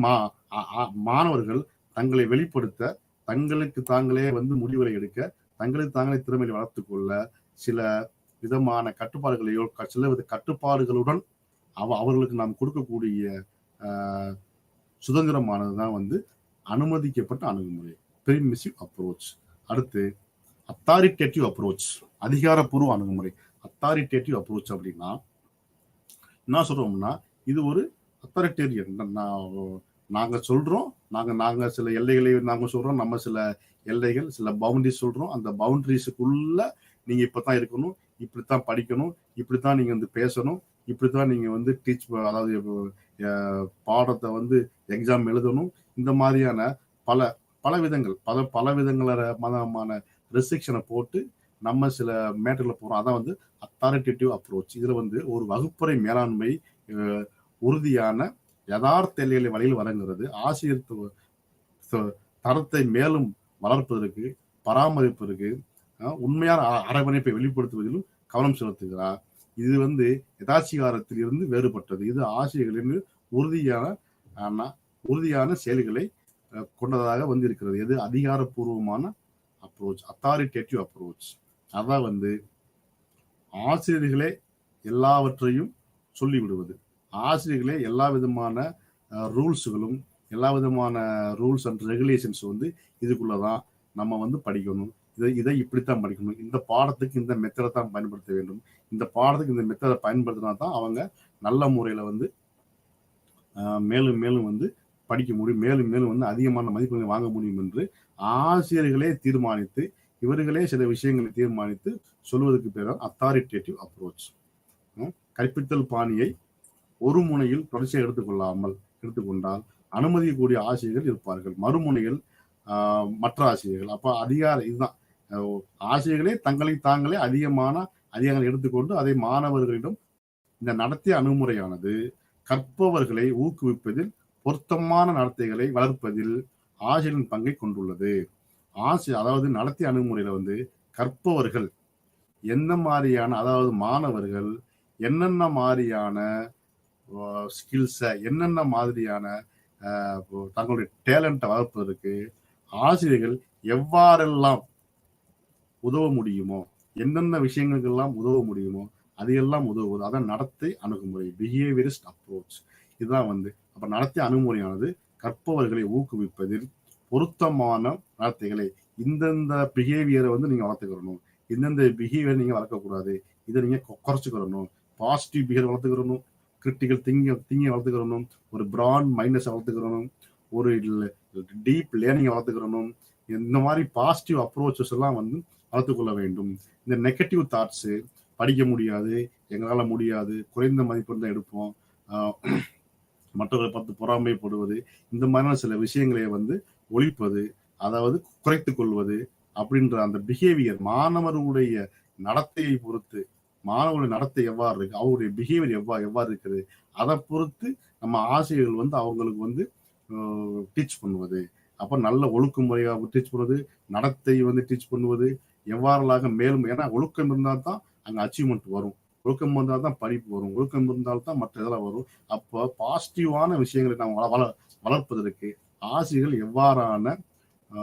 மாணவர்கள் தங்களை வெளிப்படுத்த, தங்களுக்கு தாங்களே வந்து முடிவுகளை எடுக்க, தங்களுக்கு தாங்களே திறமையை வளர்த்துக் கொள்ள சில விதமான கட்டுப்பாடுகளையோ சில வித கட்டுப்பாடுகளுடன் அவர்களுக்கு நாம் கொடுக்கக்கூடிய சுதந்திரமானதுதான் வந்து அனுமதிக்கப்பட்ட அணுகுமுறை, பெர்மிசிவ் அப்ரோச். அடுத்து அத்தாரிட்டேட்டிவ் அப்ரோச், அதிகாரப்பூர்வ அணுகுமுறை. அத்தாரிட்டேட்டிவ் அப்ரோச் அப்படின்னா, என்ன சொல்றோம்னா, இது ஒரு அத்தாரிட்டேரியன். நாங்க சொல்றோம், நாங்க சில எல்லைகளை நாங்க சொல்றோம், நம்ம சில எல்லைகள், சில பவுண்டரிஸ் சொல்றோம். அந்த பவுண்டரிஸுக்குள்ள நீங்க இப்பதான் இருக்கணும், இப்படித்தான் படிக்கணும், இப்படித்தான் நீங்க வந்து பேசணும், இப்படித்தான் நீங்க வந்து அதாவது பாடத்தை வந்து எக்ஸாம் எழுதணும். இந்த மாதிரியான பல பல விதங்கள் பல விதமான ரெஸ்ட்ரிக்ஷனை போட்டு நம்ம சில மேட்டர்ல போறோம். அதான் வந்து அத்தாரிட்டேட்டிவ் அப்ரோச். இதுல வந்து ஒரு வகுப்பறை மேலாண்மை உறுதியான யதார்த்த எல்லைகளை வழியில் வரங்கிறது ஆசிரியர் தரத்தை மேலும் வளர்ப்பதற்கு, பராமரிப்பதற்கு, உண்மையான அரவணைப்பை வெளிப்படுத்துவதிலும் கவனம் செலுத்துகிறார். இது வந்து யதாச்சிகாரத்தில் இருந்து வேறுபட்டது. இது ஆசிரியர்களின் உறுதியான செயல்களை கொண்டதாக வந்து இருக்கிறது. எது அதிகாரப்பூர்வமான அப்ரோச், அத்தாரிட்டேட்டிவ் அப்ரோச். அதான் வந்து ஆசிரியர்களே எல்லாவற்றையும் சொல்லிவிடுவது, ஆசிரியர்களே எல்லா விதமான ரூல்ஸுகளும், எல்லா விதமான ரூல்ஸ் அண்ட் ரெகுலேஷன்ஸ் வந்து இதுக்குள்ளதான் நம்ம வந்து படிக்கணும், இதை இப்படித்தான் படிக்கணும், இந்த பாடத்துக்கு இந்த மெத்தடை தான் பயன்படுத்த வேண்டும், இந்த பாடத்துக்கு இந்த மெத்தடை பயன்படுத்தினா தான் அவங்க நல்ல முறையில வந்து மேலும் மேலும் வந்து படிக்க முடியும், மேலும் மேலும் வந்து அதிகமான மதிப்பெண்களை வாங்க முடியும் என்று ஆசிரியர்களே தீர்மானித்து, இவர்களே சில விஷயங்களை தீர்மானித்து சொல்வதற்கு பேர் தான் அத்தாரிட்டேட்டிவ் அப்ரோச். கற்பித்தல் பாணியை ஒரு முனையில் தொடர்ச்சியாக எடுத்துக்கொண்டால் அனுமதிக்கக்கூடிய ஆசிரியர்கள் இருப்பார்கள், மறுமுனையில் மற்ற ஆசிரியர்கள். அப்ப அதிகாரம் இதுதான், ஆசிரியர்களே தங்களை தாங்களே அதிகாரங்களை எடுத்துக்கொண்டு அதை மாணவர்களிடம் இந்த நடத்திய அணுகுமுறையானது கற்பவர்களை ஊக்குவிப்பதில், பொருத்தமான நடத்தைகளை வளர்ப்பதில் ஆசிரியரின் பங்கை கொண்டுள்ளது. அதாவது நடத்திய அணுகுமுறையில வந்து கற்பவர்கள் என்ன மாதிரியான, அதாவது மாணவர்கள் என்னென்ன மாதிரியான ஸ்கில்ஸை, என்னென்ன மாதிரியான தங்களுடைய டேலண்ட்டை வளர்ப்பதற்கு ஆசிரியர்கள் எவ்வாறெல்லாம் உதவ முடியுமோ, என்னென்ன விஷயங்களுக்கெல்லாம் உதவ முடியுமோ அதையெல்லாம் உதவுவது. அதான் நடத்தை அணுகுமுறை, பிஹேவியரிஸ்ட் அப்ரோச். இதுதான் வந்து அப்ப நடத்திய அணுகுமுறையானது கற்பவர்களை ஊக்குவிப்பதில் பொருத்தமான நடத்தைகளை, இந்தந்த பிஹேவியரை வந்து நீங்க வளர்த்துக்கிறணும், இந்தந்த பிஹேவியர் நீங்க வளர்க்கக்கூடாது, இதை நீங்க குறைச்சிக்கிறணும், பாசிட்டிவ் பிஹேவியர் வளர்த்துக்கிறணும், கிரிட்டிக்கல் திங்கிங் வளர்த்துக்கிறணும், ஒரு பிராட் மைண்ட்னஸ் வளர்த்துக்கிறணும், ஒரு டீப் லேர்னிங் வளர்த்துக்கிறணும். இந்த மாதிரி பாசிட்டிவ் அப்ரோச்சஸ் எல்லாம் வந்து வளர்த்துக்கொள்ள வேண்டும். இந்த நெகட்டிவ் தாட்ஸ், படிக்க முடியாது, எங்களால முடியாது, குறைந்த மதிப்பெண் தான் எடுப்போம், மற்றவர்களை பார்த்து பொறாமைப்படுவது, இந்த மாதிரியான சில விஷயங்களை வந்து ஒழிப்பது, அதாவது குறைத்துக் கொள்வது அப்படின்ற அந்த பிஹேவியர், மாணவர்களுடைய நடத்தையை பொறுத்து, மாணவர்களுடைய நடத்தை எவ்வாறு இருக்கு, அவருடைய பிஹேவியர் எவ்வாறு இருக்குது, அதை பொறுத்து நம்ம ஆசிரியர்கள் வந்து அவங்களுக்கு வந்து டீச் பண்ணுவது. அப்ப நல்ல ஒழுங்குமுறையாக டீச் பண்ணுவது, நடத்தை வந்து டீச் பண்ணுவது, எவ்வாறலாக மேலும், ஏன்னா ஒழுக்கம் இருந்தால் தான் அங்க அச்சீவ்மெண்ட் வரும், ஒழுக்கம் இருந்தால் தான் படிப்பு வரும், ஒழுக்கம் இருந்தால்தான் மற்ற இதெல்லாம் வரும். அப்போ பாசிட்டிவான விஷயங்களை நாம் வளர்ப்பதற்கு ஆசிரியர்கள் எவ்வாறான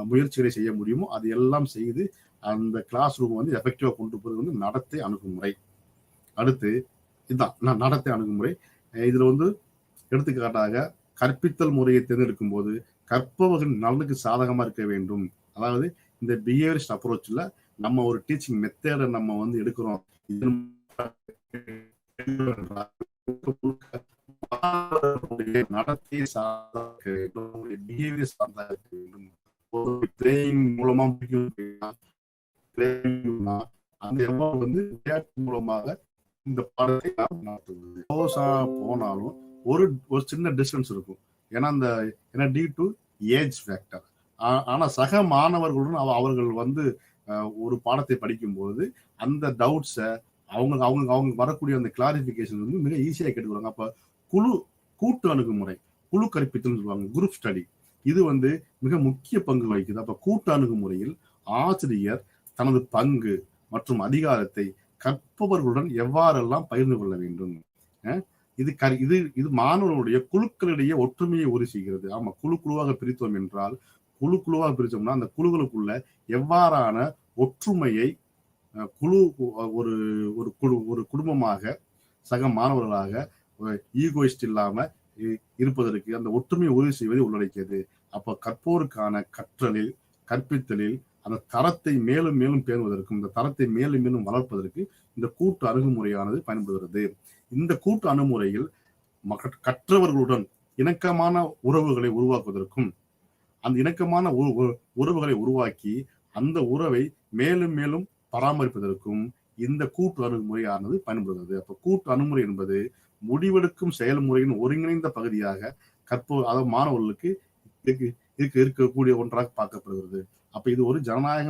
முயற்சிகளை செய்ய முடியுமோ அது எல்லாம் செய்து அந்த கிளாஸ் ரூம் வந்து எஃபெக்டிவா கொண்டு போறது வந்து நடத்தை அணுகுமுறை. அடுத்து இதுதான் நடத்தை அணுகுமுறை. இதுல வந்து எடுத்துக்காட்டாக கற்பித்தல் முறையை தேர்ந்தெடுக்கும் போது கற்பவர்களின் நலனுக்கு சாதகமா இருக்க வேண்டும். அதாவது இந்த பிஹேவியரிஸ்ட் அப்ரோச்ல நம்ம ஒரு டீச்சிங் மெத்தேடை நம்ம வந்து எடுக்கிறோம், நடத்தையை சார்ந்த வேண்டும், பிஹேவியர் சார்ந்த வேண்டும். ஒரு ட்ரெயினிங் மூலமா அந்த வந்து மூலமாக இந்த பாடத்தை நடத்துவது. போனாலும் ஒரு சின்ன டிஸ்டன்ஸ் இருக்கும், ஏன்னா டியூ டு ஏஜ் ஃபேக்டர். ஆனா சக மாணவர்களுடன் அவர்கள் வந்து ஒரு பாடத்தை படிக்கும்போது அந்த டவுட்ஸை அவங்க வரக்கூடிய அந்த கிளாரிபிகேஷன் வந்து மிக ஈஸியாக கேட்டுக்கிறாங்க. அப்ப கூட்டு அணுகுமுறை, குழு கற்பித்தல் சொல்லுவாங்க, குரூப் ஸ்டடி, இது வந்து மிக முக்கிய பங்கு வகிக்குது. அப்ப கூட்டு அணுகுமுறையில் ஆசிரியர் தனது பங்கு மற்றும் அதிகாரத்தை கற்பவர்களுடன் எவ்வாறெல்லாம் பகிர்ந்து கொள்ள வேண்டும். இது மாணவர்களுடைய குழுக்களிடையே ஒற்றுமையை உறுதி செய்கிறது. ஆமா, குழுவாக பிரித்தோம் என்றால், குழுவாக பிரித்தோம்னா அந்த குழுக்களுக்குள்ள எவ்வாறான ஒற்றுமையை ஒரு குடும்பமாக, சக மாணவர்களாக ஈகோயிஸ்ட் இல்லாம இருப்பதற்கு அந்த ஒற்றுமையை உறுதி செய்வதை உள்ளடக்கியது. அப்ப கற்போருக்கான கற்பித்தலில் அந்த தரத்தை மேலும் மேலும் பேணுவதற்கும், இந்த தரத்தை மேலும் மேலும் வளர்ப்பதற்கு இந்த கூட்டு அணுகுமுறையானது பயன்படுகிறது. இந்த கூட்டு அணுகுமுறையில் கற்றவர்களுடன் இணக்கமான உறவுகளை உருவாக்குவதற்கும் அந்த இணக்கமான உறவுகளை உருவாக்கி அந்த உறவை மேலும் மேலும் பராமரிப்பதற்கும் இந்த கூட்டு அணுகுமுறையானது பயன்படுகிறது. அப்ப கூட்டு அணுகுமுறை என்பது முடிவெடுக்கும் செயல்முறையின் ஒருங்கிணைந்த பகுதியாக அதாவது மாணவர்களுக்கு இருக்கக்கூடிய ஒன்றாக பார்க்கப்படுகிறது. அப்ப இது ஒரு ஜனநாயக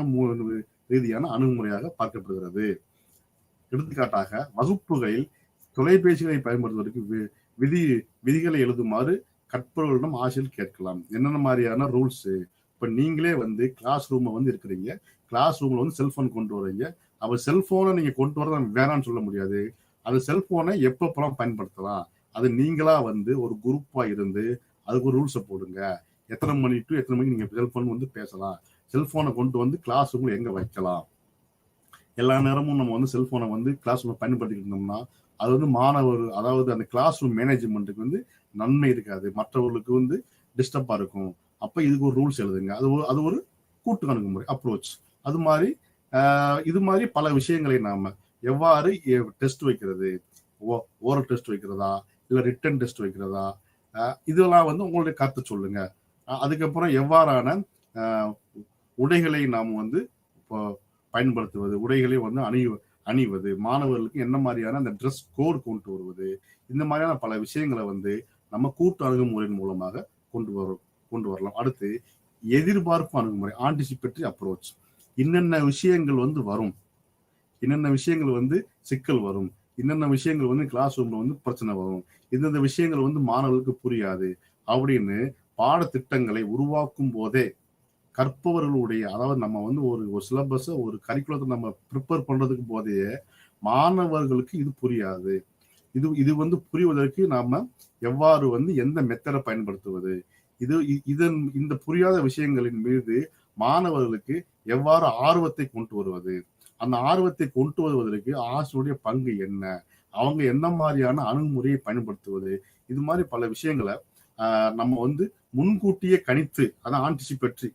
ரீதியான அணுகுமுறையாக பார்க்கப்படுகிறது. எடுத்துக்காட்டாக வகுப்புகளில் தொலைபேசிகளை பயன்படுத்துவதற்கு விதிகளை எழுதுமாறு கற்பவர்களிடம் ஆசிரியர் கேட்கலாம். என்னென்ன மாதிரியான ரூல்ஸ்? இப்ப நீங்களே வந்து கிளாஸ் ரூம்ல வந்து இருக்கிறீங்க, கிளாஸ் ரூம்ல வந்து செல்போன் கொண்டு வரீங்க. அப்ப செல்போனை நீங்க கொண்டு வர வேணாம்னு சொல்ல முடியாது. அது செல்போனை எப்பப்பெல்லாம் பயன்படுத்தலாம், அது நீங்களா வந்து ஒரு குரூப்பா இருந்து அதுக்கு ஒரு ரூல்ஸை போடுங்க. எத்தனை மணி டு எத்தனை மணிக்கு நீங்க செல்போன் வந்து பேசலாம், செல்போனை கொண்டு வந்து கிளாஸ் ரூம்ல எங்க வைக்கலாம். எல்லா நேரமும் நம்ம வந்து செல்போனை வந்து கிளாஸ் ரூம்ல பயன்படுத்திட்டு இருந்தோம்னா அது வந்து மாணவர், அதாவது அந்த கிளாஸ் ரூம் மேனேஜ்மெண்ட்டுக்கு வந்து நன்மை இருக்காது, மற்றவர்களுக்கு வந்து டிஸ்டர்பா இருக்கும். அப்ப இதுக்கு ஒரு ரூல்ஸ் எழுதுங்க. அது ஒரு கூட்டு அணுகுமுறை அப்ரோச். அது மாதிரி இது மாதிரி பல விஷயங்களை நாம எவ்வாறு டெஸ்ட் வைக்கிறது, ஓரல் டெஸ்ட் வைக்கிறதா இல்ல ரிட்டன் டெஸ்ட் வைக்கிறதா, இதெல்லாம் வந்து உங்களுடைய கருத்து சொல்லுங்க. அதுக்கப்புறம் எவ்வாறான உடைகளை நாம் வந்து பயன்படுத்துவது, உடைகளை வந்து அணிவது, மாணவர்களுக்கு என்ன மாதிரியான அந்த ட்ரெஸ் கோட் கொண்டு வருவது, இந்த மாதிரியான பல விஷயங்களை வந்து நம்ம கூட்டு அணுகுமுறையின் மூலமாக கொண்டு வரலாம். அடுத்து எதிர்பார்ப்பு அணுகுமுறை, ஆன்டிசிபேட்டரி அப்ரோச். என்னென்ன விஷயங்கள் வந்து வரும், என்னென்ன விஷயங்கள் வந்து சிக்கல் வரும், என்னென்ன விஷயங்கள் வந்து கிளாஸ் ரூம்ல வந்து பிரச்சனை வரும், இந்தந்த விஷயங்கள் வந்து மாணவர்களுக்கு புரியாது அப்படின்னு பாடத்திட்டங்களை உருவாக்கும் போதே கற்பவர்களுடைய, அதாவது நம்ம வந்து ஒரு சிலபஸை ஒரு கரிக்குலத்தை நம்ம ப்ரிப்பேர் பண்றதுக்கு போதே மாணவர்களுக்கு இது புரியாது. இது வந்து புரிவதற்கு நாம எவ்வாறு வந்து எந்த மெத்தடை பயன்படுத்துவது, இந்த புரியாத விஷயங்களின் மீது மாணவர்களுக்கு எவ்வாறு ஆர்வத்தை கொண்டு வருவது, அந்த ஆர்வத்தை கொண்டு வருவதற்கு ஆசிரியருடைய பங்கு என்ன, அவங்க என்ன மாதிரியான அணுகுமுறையை பயன்படுத்துவது, இது மாதிரி பல விஷயங்களை நம்ம வந்து முன்கூட்டியே கணித்து, அதான் ஆன்டிசிபேட்டரி,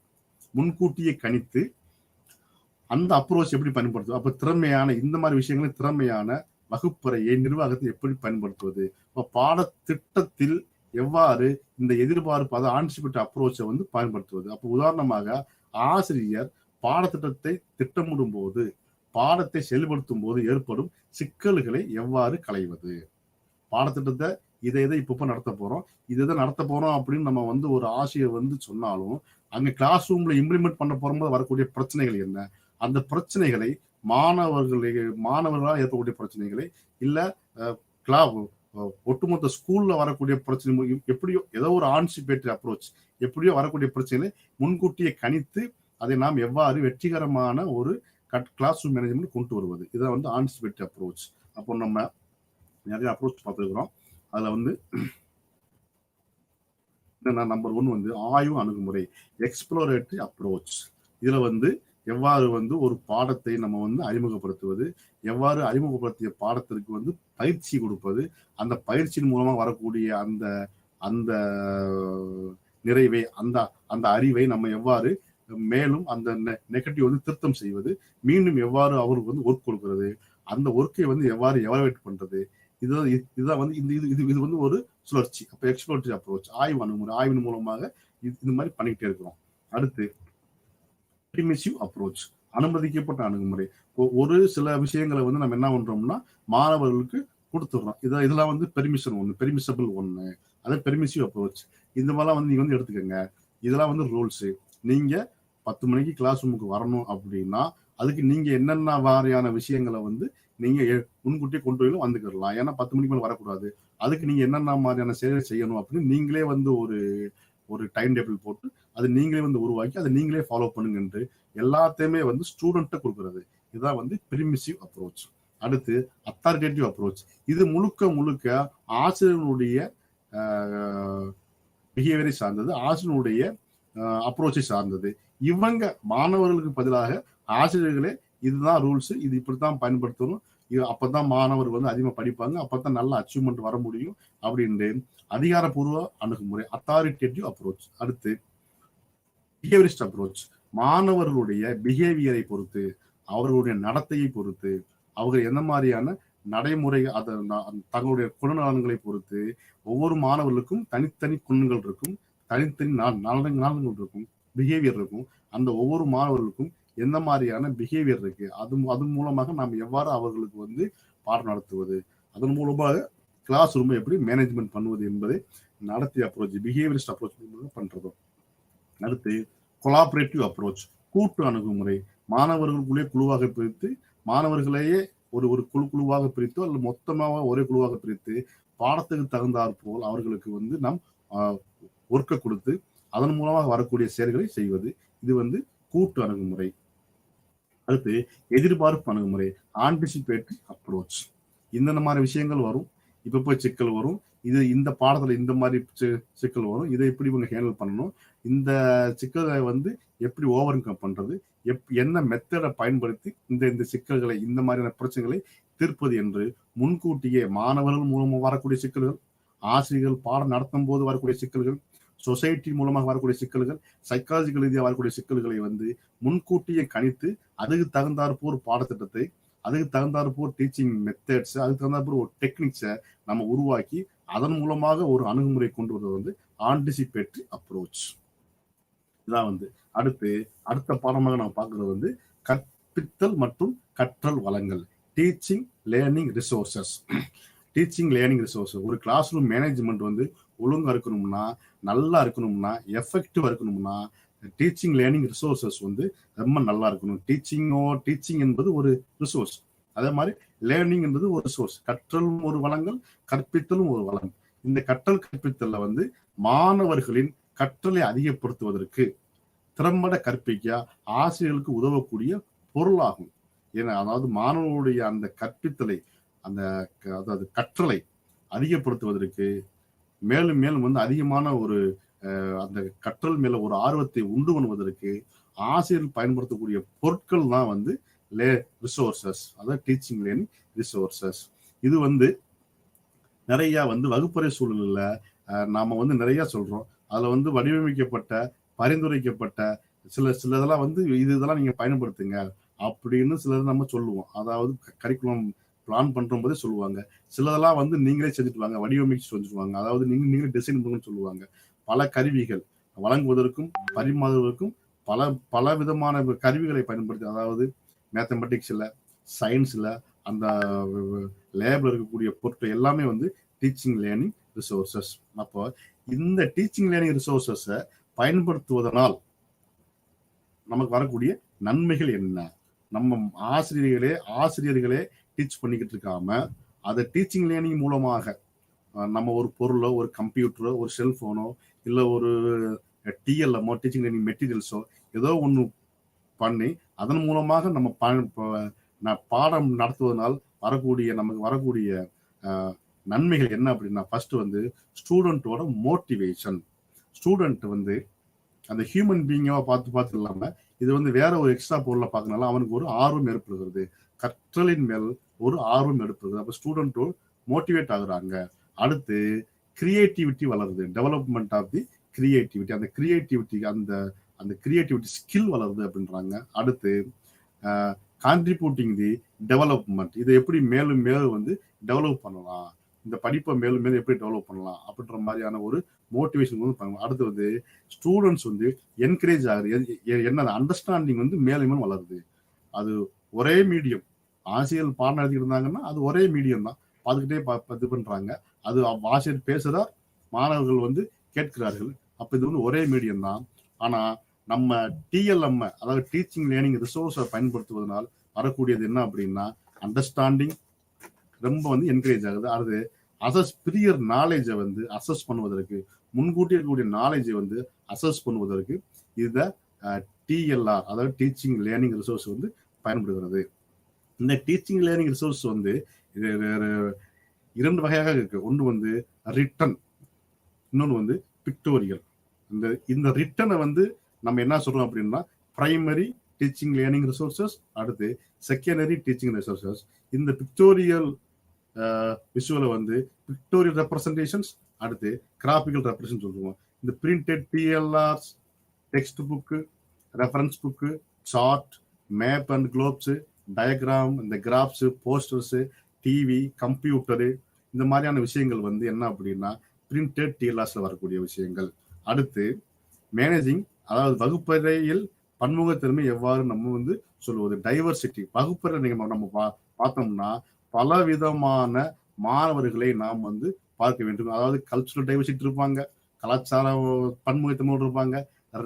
முன்கூட்டியே கணித்து அந்த அப்ரோச் எப்படி பயன்படுத்துவது. அப்ப திறமையான இந்த மாதிரி விஷயங்களை திறமையான வகுப்பறையை நிர்வாகத்தை எப்படி பயன்படுத்துவது, பாடத்திட்டத்தில் எவ்வாறு இந்த எதிர்பார்ப்பு, அதை ஆன்டிசிபேட்டரி அப்ரோச்சை வந்து பயன்படுத்துவது. அப்போ உதாரணமாக ஆசிரியர் பாடத்திட்டத்தை திட்டமிடும் போது, பாடத்தை செயல்படுத்தும் போது ஏற்படும் சிக்கல்களை எவ்வாறு களைவது, பாடத்திட்டத்தை இதை இப்ப நடத்த போறோம், இதை நடத்த போறோம் அப்படின்னு நம்ம வந்து ஒரு ஆசிரியர் வந்து சொன்னாலும் அங்க கிளாஸ் ரூம்ல இம்ப்ளிமெண்ட் பண்ண போகும்போது வரக்கூடிய பிரச்சனைகள் என்ன, அந்த பிரச்சனைகளை மாணவர்களால் ஏற்படக்கூடிய பிரச்சனைகளை இல்ல ஒட்டுமொத்த ஸ்கூல்ல வரக்கூடிய பிரச்சனை, எப்படியோ ஏதோ ஒரு ஆன்டிசிபேட்டரி அப்ரோச், எப்படியோ வரக்கூடிய பிரச்சனைகளை முன்கூட்டியே கணித்து அதை நாம் எவ்வாறு வெற்றிகரமான ஒரு கிளாஸ் ரூம் மேனேஜ்மெண்ட் கொண்டு வருவது, இதான் வந்து ஆன்டிசிபேட்டரி அப்ரோச். அப்போ நம்ம நிறைய அப்ரோச் பார்த்துருக்கிறோம். அதுல வந்து நம்பர் 1 வந்து ஆய்வு அணுகுமுறை, எக்ஸ்ப்ளோரேட்டரி அப்ரோச். இதுல வந்து எவ்வாறு வந்து ஒரு பாடத்தை நம்ம வந்து அறிமுகப்படுத்துவது, எவ்வாறு அறிமுகப்படுத்திய பாடத்திற்கு வந்து பயிற்சி கொடுப்பது, அந்த பயிற்சியின் மூலமா வரக்கூடிய அந்த அந்த நிறைவை, அந்த அறிவை நம்ம எவ்வாறு மேலும் அந்த நெகட்டிவ் வந்து திருத்தம் செய்வது, மீண்டும் எவ்வாறு அவருக்கு வந்து ஒர்க் கொடுக்கிறது, அந்த ஒர்க்கை வந்து எவ்வாறு எவாலுவேட் பண்றது, இதுதான் வந்து இது வந்து ஒரு சுழற்சி. அப்ப எக்ஸ்ப்ளோரேட்டரி அப்ரோச், ஆய்வு அணுகுமுறை, ஆய்வின் மூலமாக இது மாதிரி பண்ணிக்கிட்டே இருக்கிறோம். அடுத்து பெர்மிசிவ் அப்ரோச், அனுமதிக்கப்பட்ட அணுகுமுறை. ஒரு சில விஷயங்களை வந்து நம்ம என்ன பண்றோம்னா மாணவர்களுக்கு கொடுத்துடுறோம். இதெல்லாம் வந்து பெர்மிஷன் ஒன்று, பெர்மிசபிள் ஒன்று, அதே பெர்மிசிவ் அப்ரோச். இந்த மாதிரிலாம் வந்து நீங்க வந்து எடுத்துக்கோங்க. இதெல்லாம் வந்து ரூல்ஸ். நீங்க 10 மணிக்கு கிளாஸ் ரூமுக்கு வரணும் அப்படின்னா அதுக்கு நீங்க என்னென்ன மாதிரியான விஷயங்களை வந்து நீங்க முன்கூட்டியே கொண்டு போய் வந்துக்கிடலாம். ஏன்னா 10 மணிக்கு மேல வரக்கூடாது. அதுக்கு நீங்க என்னென்ன மாதிரியான செயலை செய்யணும் அப்படின்னு நீங்களே வந்து ஒரு டைம் டேபிள் போட்டு அது நீங்களே வந்து உருவாக்கி அதை நீங்களே ஃபாலோ பண்ணுங்க என்று எல்லாத்தையுமே வந்து ஸ்டூடெண்ட்டை கொடுக்கறது. இதுதான் வந்து பெர்மிசிவ் அப்ரோச். அடுத்து அத்தாரிட்டேட்டிவ் அப்ரோச். இது முழுக்க ஆசிரியர்களுடைய பிஹேவியரை சார்ந்தது, ஆசிரியருடைய அப்ரோச்சை சார்ந்தது. இவங்க மாணவர்களுக்கு பதிலாக ஆசிரியர்களே இதுதான் ரூல்ஸ், இது இப்படித்தான் பயன்படுத்தணும், அப்பதான் மாணவர்கள் வந்து அதிகமா படிப்பாங்க, அப்பதான் நல்ல அச்சீவ்மெண்ட் வர முடியும் அப்படின்னு அதிகாரப்பூர்வ அணுகுமுறை, அத்தாரிட்டேட்டிவ் அப்ரோச். அடுத்து பிஹேவியரிஸ்ட் அப்ரோச். மாணவர்களுடைய பிஹேவியரை பொறுத்து, அவர்களுடைய நடத்தையை பொறுத்து, அவர்கள் என்ன மாதிரியான நடைமுறை தங்களுடைய குணநலன்களை பொறுத்து ஒவ்வொரு மாணவர்களுக்கும் தனித்தனி குணங்கள் இருக்கும், தனித்தனி நலன்கள் இருக்கும், பிஹேவியர் இருக்கும். அந்த ஒவ்வொரு மாணவர்களுக்கும் எந்த மாதிரியான பிஹேவியர் இருக்கு, அது மூலமாக நாம் எவ்வாறு அவர்களுக்கு வந்து பாடம் நடத்துவது, அதன் மூலமாக கிளாஸ் ரூம் எப்படி மேனேஜ்மெண்ட் பண்ணுவது என்பதை நடத்திய அப்ரோச், பிஹேவியரிஸ்ட் அப்ரோச் பண்றதோ. அடுத்து கொலாபரேட்டிவ் அப்ரோச், கூட்டு அணுகுமுறை. மாணவர்களுக்குள்ளே குழுவாக பிரித்து, மாணவர்களையே ஒரு குழுவாக பிரித்தோ அல்லது மொத்தமாக ஒரே குழுவாக பிரித்து பாடத்துக்கு தகுந்தாற் போல் அவர்களுக்கு வந்து நாம் ஒர்க்கை கொடுத்து அதன் மூலமாக வரக்கூடிய செயல்களை செய்வது. இது வந்து கூட்டு அணுகுமுறை. அடுத்து எதிர்பார்ப்பு அணுகுமுறை, ஆன்டிசிபேட்டரி அப்ரோச். இந்த மாதிரி விஷயங்கள் வரும், இப்ப போய் சிக்கல் வரும், இந்த பாடத்துல இந்த மாதிரி சிக்கல் வரும், இதை எப்படி இவங்க ஹேண்டில் பண்ணணும், இந்த சிக்கலை வந்து எப்படி ஓவர் கம் பண்றது, என்ன மெத்தடை பயன்படுத்தி இந்த சிக்கல்களை, இந்த மாதிரியான பிரச்சனைகளை தீர்ப்பது என்று முன்கூட்டியே மாணவர்கள் மூலமாக வரக்கூடிய சிக்கல்கள், ஆசிரியர்கள் பாடம் நடத்தும் போது வரக்கூடிய சிக்கல்கள், சொசைட்டி மூலமாக வரக்கூடிய சிக்கல்கள், சைக்காலஜிக்கல் ரீதியாக வரக்கூடிய சிக்கல்களை வந்து முன்கூட்டியே கணித்து அதுக்கு தகுந்தாற்போர் பாடத்திட்டத்தை, அதுக்கு தகுந்தாற்போர் டீச்சிங் மெத்தட்ஸ், அதுக்கு தகுந்தாற்போர் ஒரு டெக்னிக்ஸை நம்ம உருவாக்கி அதன் மூலமாக ஒரு அணுகுமுறை கொண்டு வருவது வந்து ஆன்டிசிபேட்டரி அப்ரோச். இதான் வந்து அடுத்த பாடமாக நம்ம பார்க்கறது வந்து கற்பித்தல் மற்றும் கற்றல் வளங்கள், teaching learning resources. Teaching learning resource, ஒரு கிளாஸ் ரூம் மேனேஜ்மெண்ட் வந்து ஒழுங்கா இருக்கணும்னா, நல்லா இருக்கணும்னா, எஃபெக்டிவா இருக்கணும்னா டீச்சிங் லேர்னிங் ரிசோர்சஸ் வந்து ரொம்ப நல்லா இருக்கணும். டீச்சிங் என்பது ஒரு ரிசோர்ஸ், அதே மாதிரி லேர்னிங் என்பது ஒரு ரிசோர்ஸ். கற்றலும் ஒரு வளங்கள், கற்பித்தலும் ஒரு வளம். இந்த கற்றல் கற்பித்தல்ல வந்து மாணவர்களின் கற்றலை அதிகப்படுத்துவதற்கு, திறம்பட கற்பிக்க ஆசிரியர்களுக்கு உதவக்கூடிய பொருளாகும். ஏன்னா அதாவது மாணவர்களுடைய அந்த கற்பித்தலை, அதாவது கற்றலை அதிகப்படுத்துவதற்கு, மேலும் மேலும் வந்து அதிகமான ஒரு அந்த கற்றல் மேல ஒரு ஆர்வத்தை உண்டு பண்ணுவதற்கு ஆசிரியர்கள் பயன்படுத்தக்கூடிய பொருட்கள் தான் வந்து ரிசோர்சஸ், அதாவது டீச்சிங் லேர்னிங் ரிசோர்சஸ். இது வந்து நிறைய வந்து வகுப்பறை சூழல்ல நாம வந்து நிறைய சொல்றோம். அதுல வந்து வடிவமைக்கப்பட்ட, பரிந்துரைக்கப்பட்ட சிலதெல்லாம் வந்து இதெல்லாம் நீங்க பயன்படுத்துங்க அப்படின்னு சிலது நம்ம சொல்லுவோம். அதாவது கரிக்குலம் பிளான் பண்ற போதே சொல்லுவாங்க. சிலதெல்லாம் வந்து நீங்களே செஞ்சுட்டு வாங்க, வடிவமைச்சு செஞ்சுருவாங்க, அதாவது நீங்களே டிசைன் பண்ணுன்னு சொல்லுவாங்க. பல கருவிகள் வழங்குவதற்கும் பரிமாறுவதற்கும் பல விதமான கருவிகளை பயன்படுத்தி, அதாவது மேத்தமெட்டிக்ஸ்ல, சயின்ஸ்ல, அந்த லேப்ல இருக்கக்கூடிய பொருட்கள் எல்லாமே வந்து டீச்சிங் லேர்னிங் ரிசோர்சஸ். அப்போ இந்த டீச்சிங் லேர்னிங் ரிசோர்சஸை பயன்படுத்துவதனால் நமக்கு வரக்கூடிய நன்மைகள் என்ன? நம்ம ஆசிரியர்களே டீச் பண்ணிக்கிட்டு இருக்காம, அதை டீச்சிங் லேர்னிங் மூலமாக நம்ம ஒரு பொருளோ, ஒரு கம்ப்யூட்டரோ, ஒரு செல்போனோ, இல்லை ஒரு டிஎல்எம்மோ, டீச்சிங் லேர்னிங் மெட்டீரியல்ஸோ ஏதோ ஒன்று பண்ணி அதன் மூலமாக நம்ம பாடம் நடத்துவதனால் நமக்கு வரக்கூடிய நன்மைகள் என்ன அப்படின்னா, ஃபர்ஸ்ட் வந்து ஸ்டூடெண்டோட மோட்டிவேஷன். ஸ்டூடெண்ட் வந்து அந்த ஹியூமன் பீயிங்கா பார்த்து இல்லாம இது வந்து வேற ஒரு எக்ஸ்ட்ரா பொருளை பார்க்கறதுனால அவனுக்கு ஒரு ஆர்வம் ஏற்படுகிறது, கற்றலின் மேல் ஒரு ஆர்வம் ஏற்படுகிறது. அப்ப ஸ்டூடெண்ட்டோ மோட்டிவேட் ஆகுறாங்க. அடுத்து கிரியேட்டிவிட்டி வளருது, டெவலப்மெண்ட் ஆஃப் தி கிரியேட்டிவிட்டி, அந்த கிரியேட்டிவிட்டி ஸ்கில் வளருது அப்படின்றாங்க. அடுத்து கான்ட்ரிபியூட்டிங் தி டெவலப்மெண்ட், இதை எப்படி மேலும் மேலும் வந்து டெவலப் பண்ணலாம், இந்த படிப்பை மேலும் மேலும் எப்படி டெவலப் பண்ணலாம் அப்படின்ற மாதிரியான ஒரு மோட்டிவேஷன் வந்து பண்ணலாம். அடுத்து வந்து ஸ்டூடெண்ட்ஸ் வந்து என்கரேஜ் ஆகுது, என்ன அண்டர்ஸ்டாண்டிங் வந்து மேலும் மேலும் வளருது. அது ஒரே மீடியம், ஆசிரியர் பாடம் நடத்திட்டு இருந்தாங்கன்னா அது ஒரே மீடியம் தான், பார்த்துக்கிட்டே இது பண்றாங்க. அது ஆசிரியர் பேசுறார், மாணவர்கள் வந்து கேட்கிறார்கள். அப்ப இது வந்து ஒரே மீடியம் தான். ஆனா நம்ம டிஎல்எம், அதாவது டீச்சிங் லேர்னிங் ரிசோர்ஸை பயன்படுத்துவதனால் வரக்கூடியது என்ன அப்படின்னா, அண்டர்ஸ்டாண்டிங் ரொம்ப வந்து என்கரேஜ் ஆகுது. அடுத்து பிரியர் நாலேஜை வந்து அசஸ் பண்ணுவதற்கு, முன்கூட்டி இருக்கக்கூடிய நாலேஜை வந்து அசஸ் பண்ணுவதற்கு இத டிஎல்ஆர், அதாவது டீச்சிங் லேர்னிங் ரிசோர்ஸ் வந்து பயன்படுகிறது. இந்த டீச்சிங் லேர்னிங் ரிசோர்ஸ் வந்து இரண்டு வகையாக இருக்கு. ஒன்று வந்து ரிட்டன், இன்னொன்று வந்து பிக்டோரியல். இந்த ரிட்டனை வந்து நம்ம என்ன சொல்றோம் அப்படின்னா, பிரைமரி டீச்சிங் லேர்னிங் ரிசோர்சஸ், அடுத்து செகண்டரி டீச்சிங் ரிசோர்சஸ். இந்த பிக்டோரியல் விஷுவலை வந்து பிக்டோரியல் ரெப்ரசன்டேஷன்ஸ், அடுத்து கிராபிக்கல் ரெப்ரசன்ட் சொல்லுவோம். இந்த printed TLRs, text book, reference book, chart, map and globes, diagram, இந்த கிராஃப்ஸ், போஸ்டர்ஸ், டிவி, கம்ப்யூட்டரு இந்த மாதிரியான விஷயங்கள் வந்து என்ன அப்படின்னா பிரிண்டட் டிஎல்ஆர்ஸ்ல வரக்கூடிய விஷயங்கள். அடுத்து மேனேஜிங், அதாவது வகுப்பறையில் பன்முகத்தன்மை எவ்வாறு நம்ம வந்து சொல்லுவது, டைவர்சிட்டி. வகுப்பறை நம்ம பார்த்தோம்னா பல விதமான மாணவர்களை நாம் வந்து பார்க்க வேண்டும். அதாவது கல்ச்சுரல் டைவர்சிட்டி இருப்பாங்க, கலாச்சார பன்முகத்தன்மையோடு இருப்பாங்க,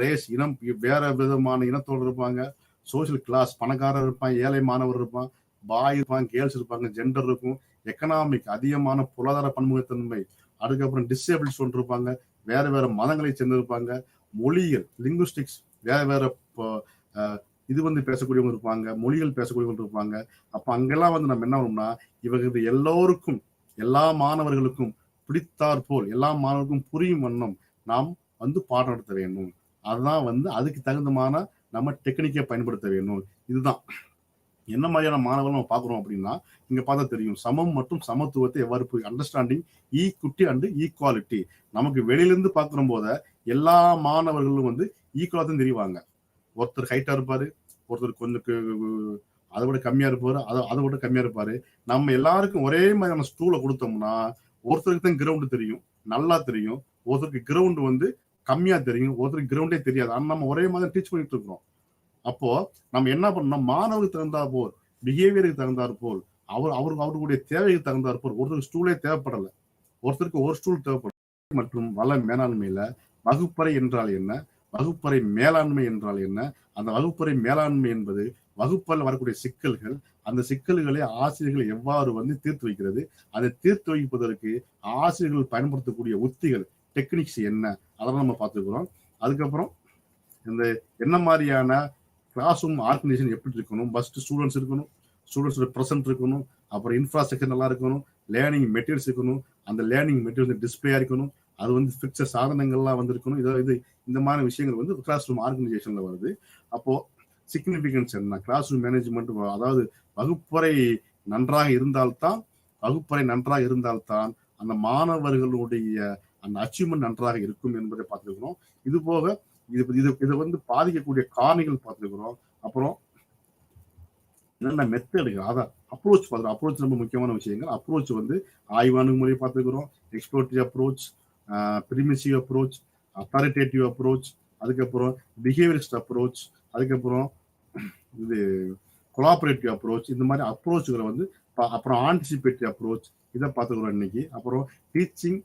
ரேஸ் இனம் வேற விதமான இனத்தோடு இருப்பாங்க, சோசியல் கிளாஸ் பணக்காரர் இருப்பான், ஏழை மாணவர் இருப்பான், பாய் இருப்பாங்க, கேர்ள்ஸ் இருப்பாங்க, ஜெண்டர் இருக்கும், எக்கனாமிக் அதிகமான பொருளாதார பன்முகத்தன்மை, அதுக்கப்புறம் டிசேபிள்ஸ் ஒன்று இருப்பாங்க, வேற வேற மதங்களை சேர்ந்திருப்பாங்க, மொழிகள் லிங்குஸ்டிக்ஸ் வேற வேற இது வந்து பேசக்கூடியவங்க இருப்பாங்க, மொழிகள் பேசக்கூடியவங்க இருப்பாங்க. அப்ப அங்கெல்லாம் வந்து நம்ம என்ன பண்ணோம்னா இவங்க எல்லோருக்கும் எல்லா மாணவர்களுக்கும் பிடித்தாற் போல் எல்லா மாணவர்களுக்கும் புரியும் வண்ணம் நாம் வந்து பாடம் நடத்த வேண்டும். அதுதான் வந்து அதுக்கு தகுந்தமான நம்ம டெக்னிக்கை பயன்படுத்த வேண்டும். இதுதான் என்ன மாதிரியான மாணவர்கள் நம்ம பார்க்குறோம் அப்படின்னா இங்க பார்த்தா தெரியும். சமம் மற்றும் சமத்துவத்தை எவ்வாறு அண்டர்ஸ்டாண்டிங் ஈக்குவிட்டி அண்ட் ஈக்குவாலிட்டி. நமக்கு வெளியிலிருந்து பார்க்கிற போத எல்லா மாணவர்களும் வந்து ஈக்குவலா தான் தெரிவாங்க. ஒருத்தர் ஹைட்டா இருப்பாரு, ஒருத்தர் கொஞ்சம் அதை விட கம்மியா இருப்பாரு, அதை விட கம்மியா இருப்பாரு. நம்ம எல்லாருக்கும் ஒரே மாதிரியான ஸ்டூலை கொடுத்தோம்னா ஒருத்தருக்கு தான் கிரவுண்ட் தெரியும், நல்லா தெரியும், ஒருத்தருக்கு கிரவுண்ட் வந்து கம்மியா தெரியும், ஒருத்தருக்கு கிரவுண்டே தெரியாது. ஆனா நம்ம ஒரே மாதிரி டீச் பண்ணிட்டு இருக்கிறோம். அப்போ நம்ம என்ன பண்ணணும், மாணவருக்கு தகுந்தாற் போல், பிஹேவியருக்கு தகுந்தாற் போல், அவர்களுடைய தேவைக்கு தகுந்தாற் போல். ஒருத்தருக்கு ஸ்டூலே தேவைப்படல, ஒருத்தருக்கு ஒரு ஸ்டூல் தேவைப்படும். மற்றும் வள மேலாண்மையில வகுப்பறை என்றால் என்ன, வகுப்பறை மேலாண்மை என்றால் என்ன, அந்த வகுப்பறை மேலாண்மை என்பது வகுப்பறையில் வரக்கூடிய சிக்கல்கள், அந்த சிக்கல்களை ஆசிரியர்கள் எவ்வாறு வந்து தீர்த்து வைக்கிறது, அதை தீர்த்து வைப்பதற்கு ஆசிரியர்கள் பயன்படுத்தக்கூடிய உத்திகள் டெக்னிக்ஸ் என்ன, அதெல்லாம் நம்ம பார்த்துக்கிறோம். அதுக்கப்புறம் இந்த என்ன மாதிரியான கிளாஸ் ரூம் ஆர்கனைசேஷன் எப்படி இருக்கணும், ஃபர்ஸ்ட் ஸ்டூடெண்ட்ஸ் இருக்கணும், ஸ்டூடெண்ட்ஸோட ப்ரெசென்ட் இருக்கணும், அப்புறம் இன்ஃப்ராஸ்ட்ரக்சர் நல்லா இருக்கணும், லேர்னிங் மெட்டீரியல்ஸ் இருக்கணும், அந்த லேர்னிங் மெட்டீரியல் டிஸ்பிளேயா இருக்கணும், அது வந்து பிக்சர் சாதனங்கள்லாம் வந்திருக்கணும். இது இந்த மாதிரி விஷயங்கள் வந்து கிளாஸ் ரூம் ஆர்கனைசேஷன்ல வருது. அப்போ சிக்னிபிகன்ஸ் என்ன, கிளாஸ் ரூம் மேனேஜ்மெண்ட், அதாவது வகுப்பறை நன்றாக இருந்தால்தான் அந்த மாணவர்களுடைய அந்த அச்சீவ்மெண்ட் நன்றாக இருக்கும் என்பதை பார்த்துருக்கிறோம். இது போக இது வந்து பாதிக்கக்கூடிய காரணிகள் பார்த்துருக்கிறோம். அப்புறம் என்னென்ன மெத்தடுகள், அதான் அப்ரோச் பார்த்துருக்கோம். அப்ரோச் ரொம்ப முக்கியமான விஷயங்கள். அப்ரோச் வந்து ஆய்வு அணுகுமுறை பார்த்துக்கிறோம், explorative approach, permissive approach, authoritative approach, அதுக்கப்புறம் பிஹேவியரிஸ்ட் அப்ரோச், அதுக்கப்புறம் இது கொலாபரேட்டிவ் அப்ரோச். இந்த மாதிரி அப்ரோச்சுகளை வந்து அப்புறம் ஆன்டிசிபேட்டிவ் அப்ரோச் இதை பார்த்துக்கிறோம் இன்னைக்கு. அப்புறம் டீச்சிங்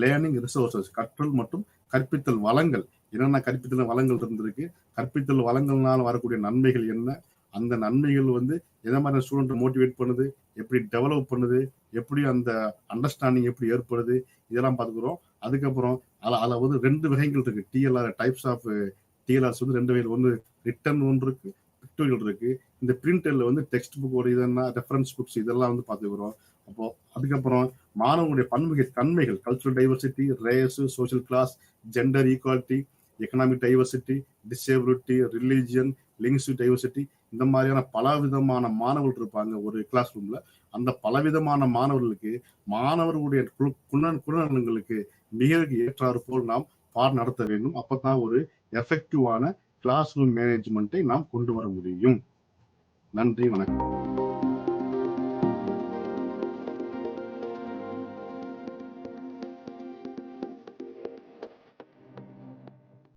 லேர்னிங் ரிசோர்சஸ், கற்றல் மற்றும் கற்பித்தல் வளங்கள், என்னென்ன கற்பித்தல் வளங்கள் இருந்திருக்கு, கற்பித்தல் வளங்கள்னால வரக்கூடிய நன்மைகள் என்ன, அந்த நன்மைகள் வந்து எந்த மாதிரி ஸ்டூடெண்ட் மோட்டிவேட் பண்ணுது, எப்படி டெவலப் பண்ணுது, எப்படி அந்த அண்டர்ஸ்டாண்டிங் எப்படி ஏற்படுது, இதெல்லாம் பார்த்துக்கிறோம். அதுக்கப்புறம் அதில் வந்து 2 வகைகள் இருக்கு. டிஎல்ஆர் டைப்ஸ் ஆஃப் டிஎல்ஆர்ஸ் வந்து 2 வகைகள், ஒன்று ரிட்டன் ஒன்று இருக்கு, பிக்டோரியல் இருக்கு. இந்த பிரிண்டர்ல வந்து டெக்ஸ்ட் புக்கோட இதெல்லாம் ரெஃபரன்ஸ் புக்ஸ் இதெல்லாம் வந்து பார்த்துக்கிறோம். அப்போ அதுக்கப்புறம் மாணவர்களுடைய பன்முக தன்மைகள், cultural diversity, race, social class, gender equality, economic diversity, disability, religion, linguistic diversity, இந்த மாதிரியான பல விதமான மாணவர்கள் இருப்பாங்க ஒரு கிளாஸ் ரூம்ல. அந்த பலவிதமான மாணவர்களுக்கு மாணவர்களுடைய குணநலன்களுக்கு மிக ஏற்றாறு போல் நாம் பாடம் நடத்த வேண்டும். அப்பதான் ஒரு எஃபெக்டிவான கிளாஸ் ரூம் மேனேஜ்மெண்ட்டை நாம் கொண்டு வர முடியும். நன்றி, வணக்கம்.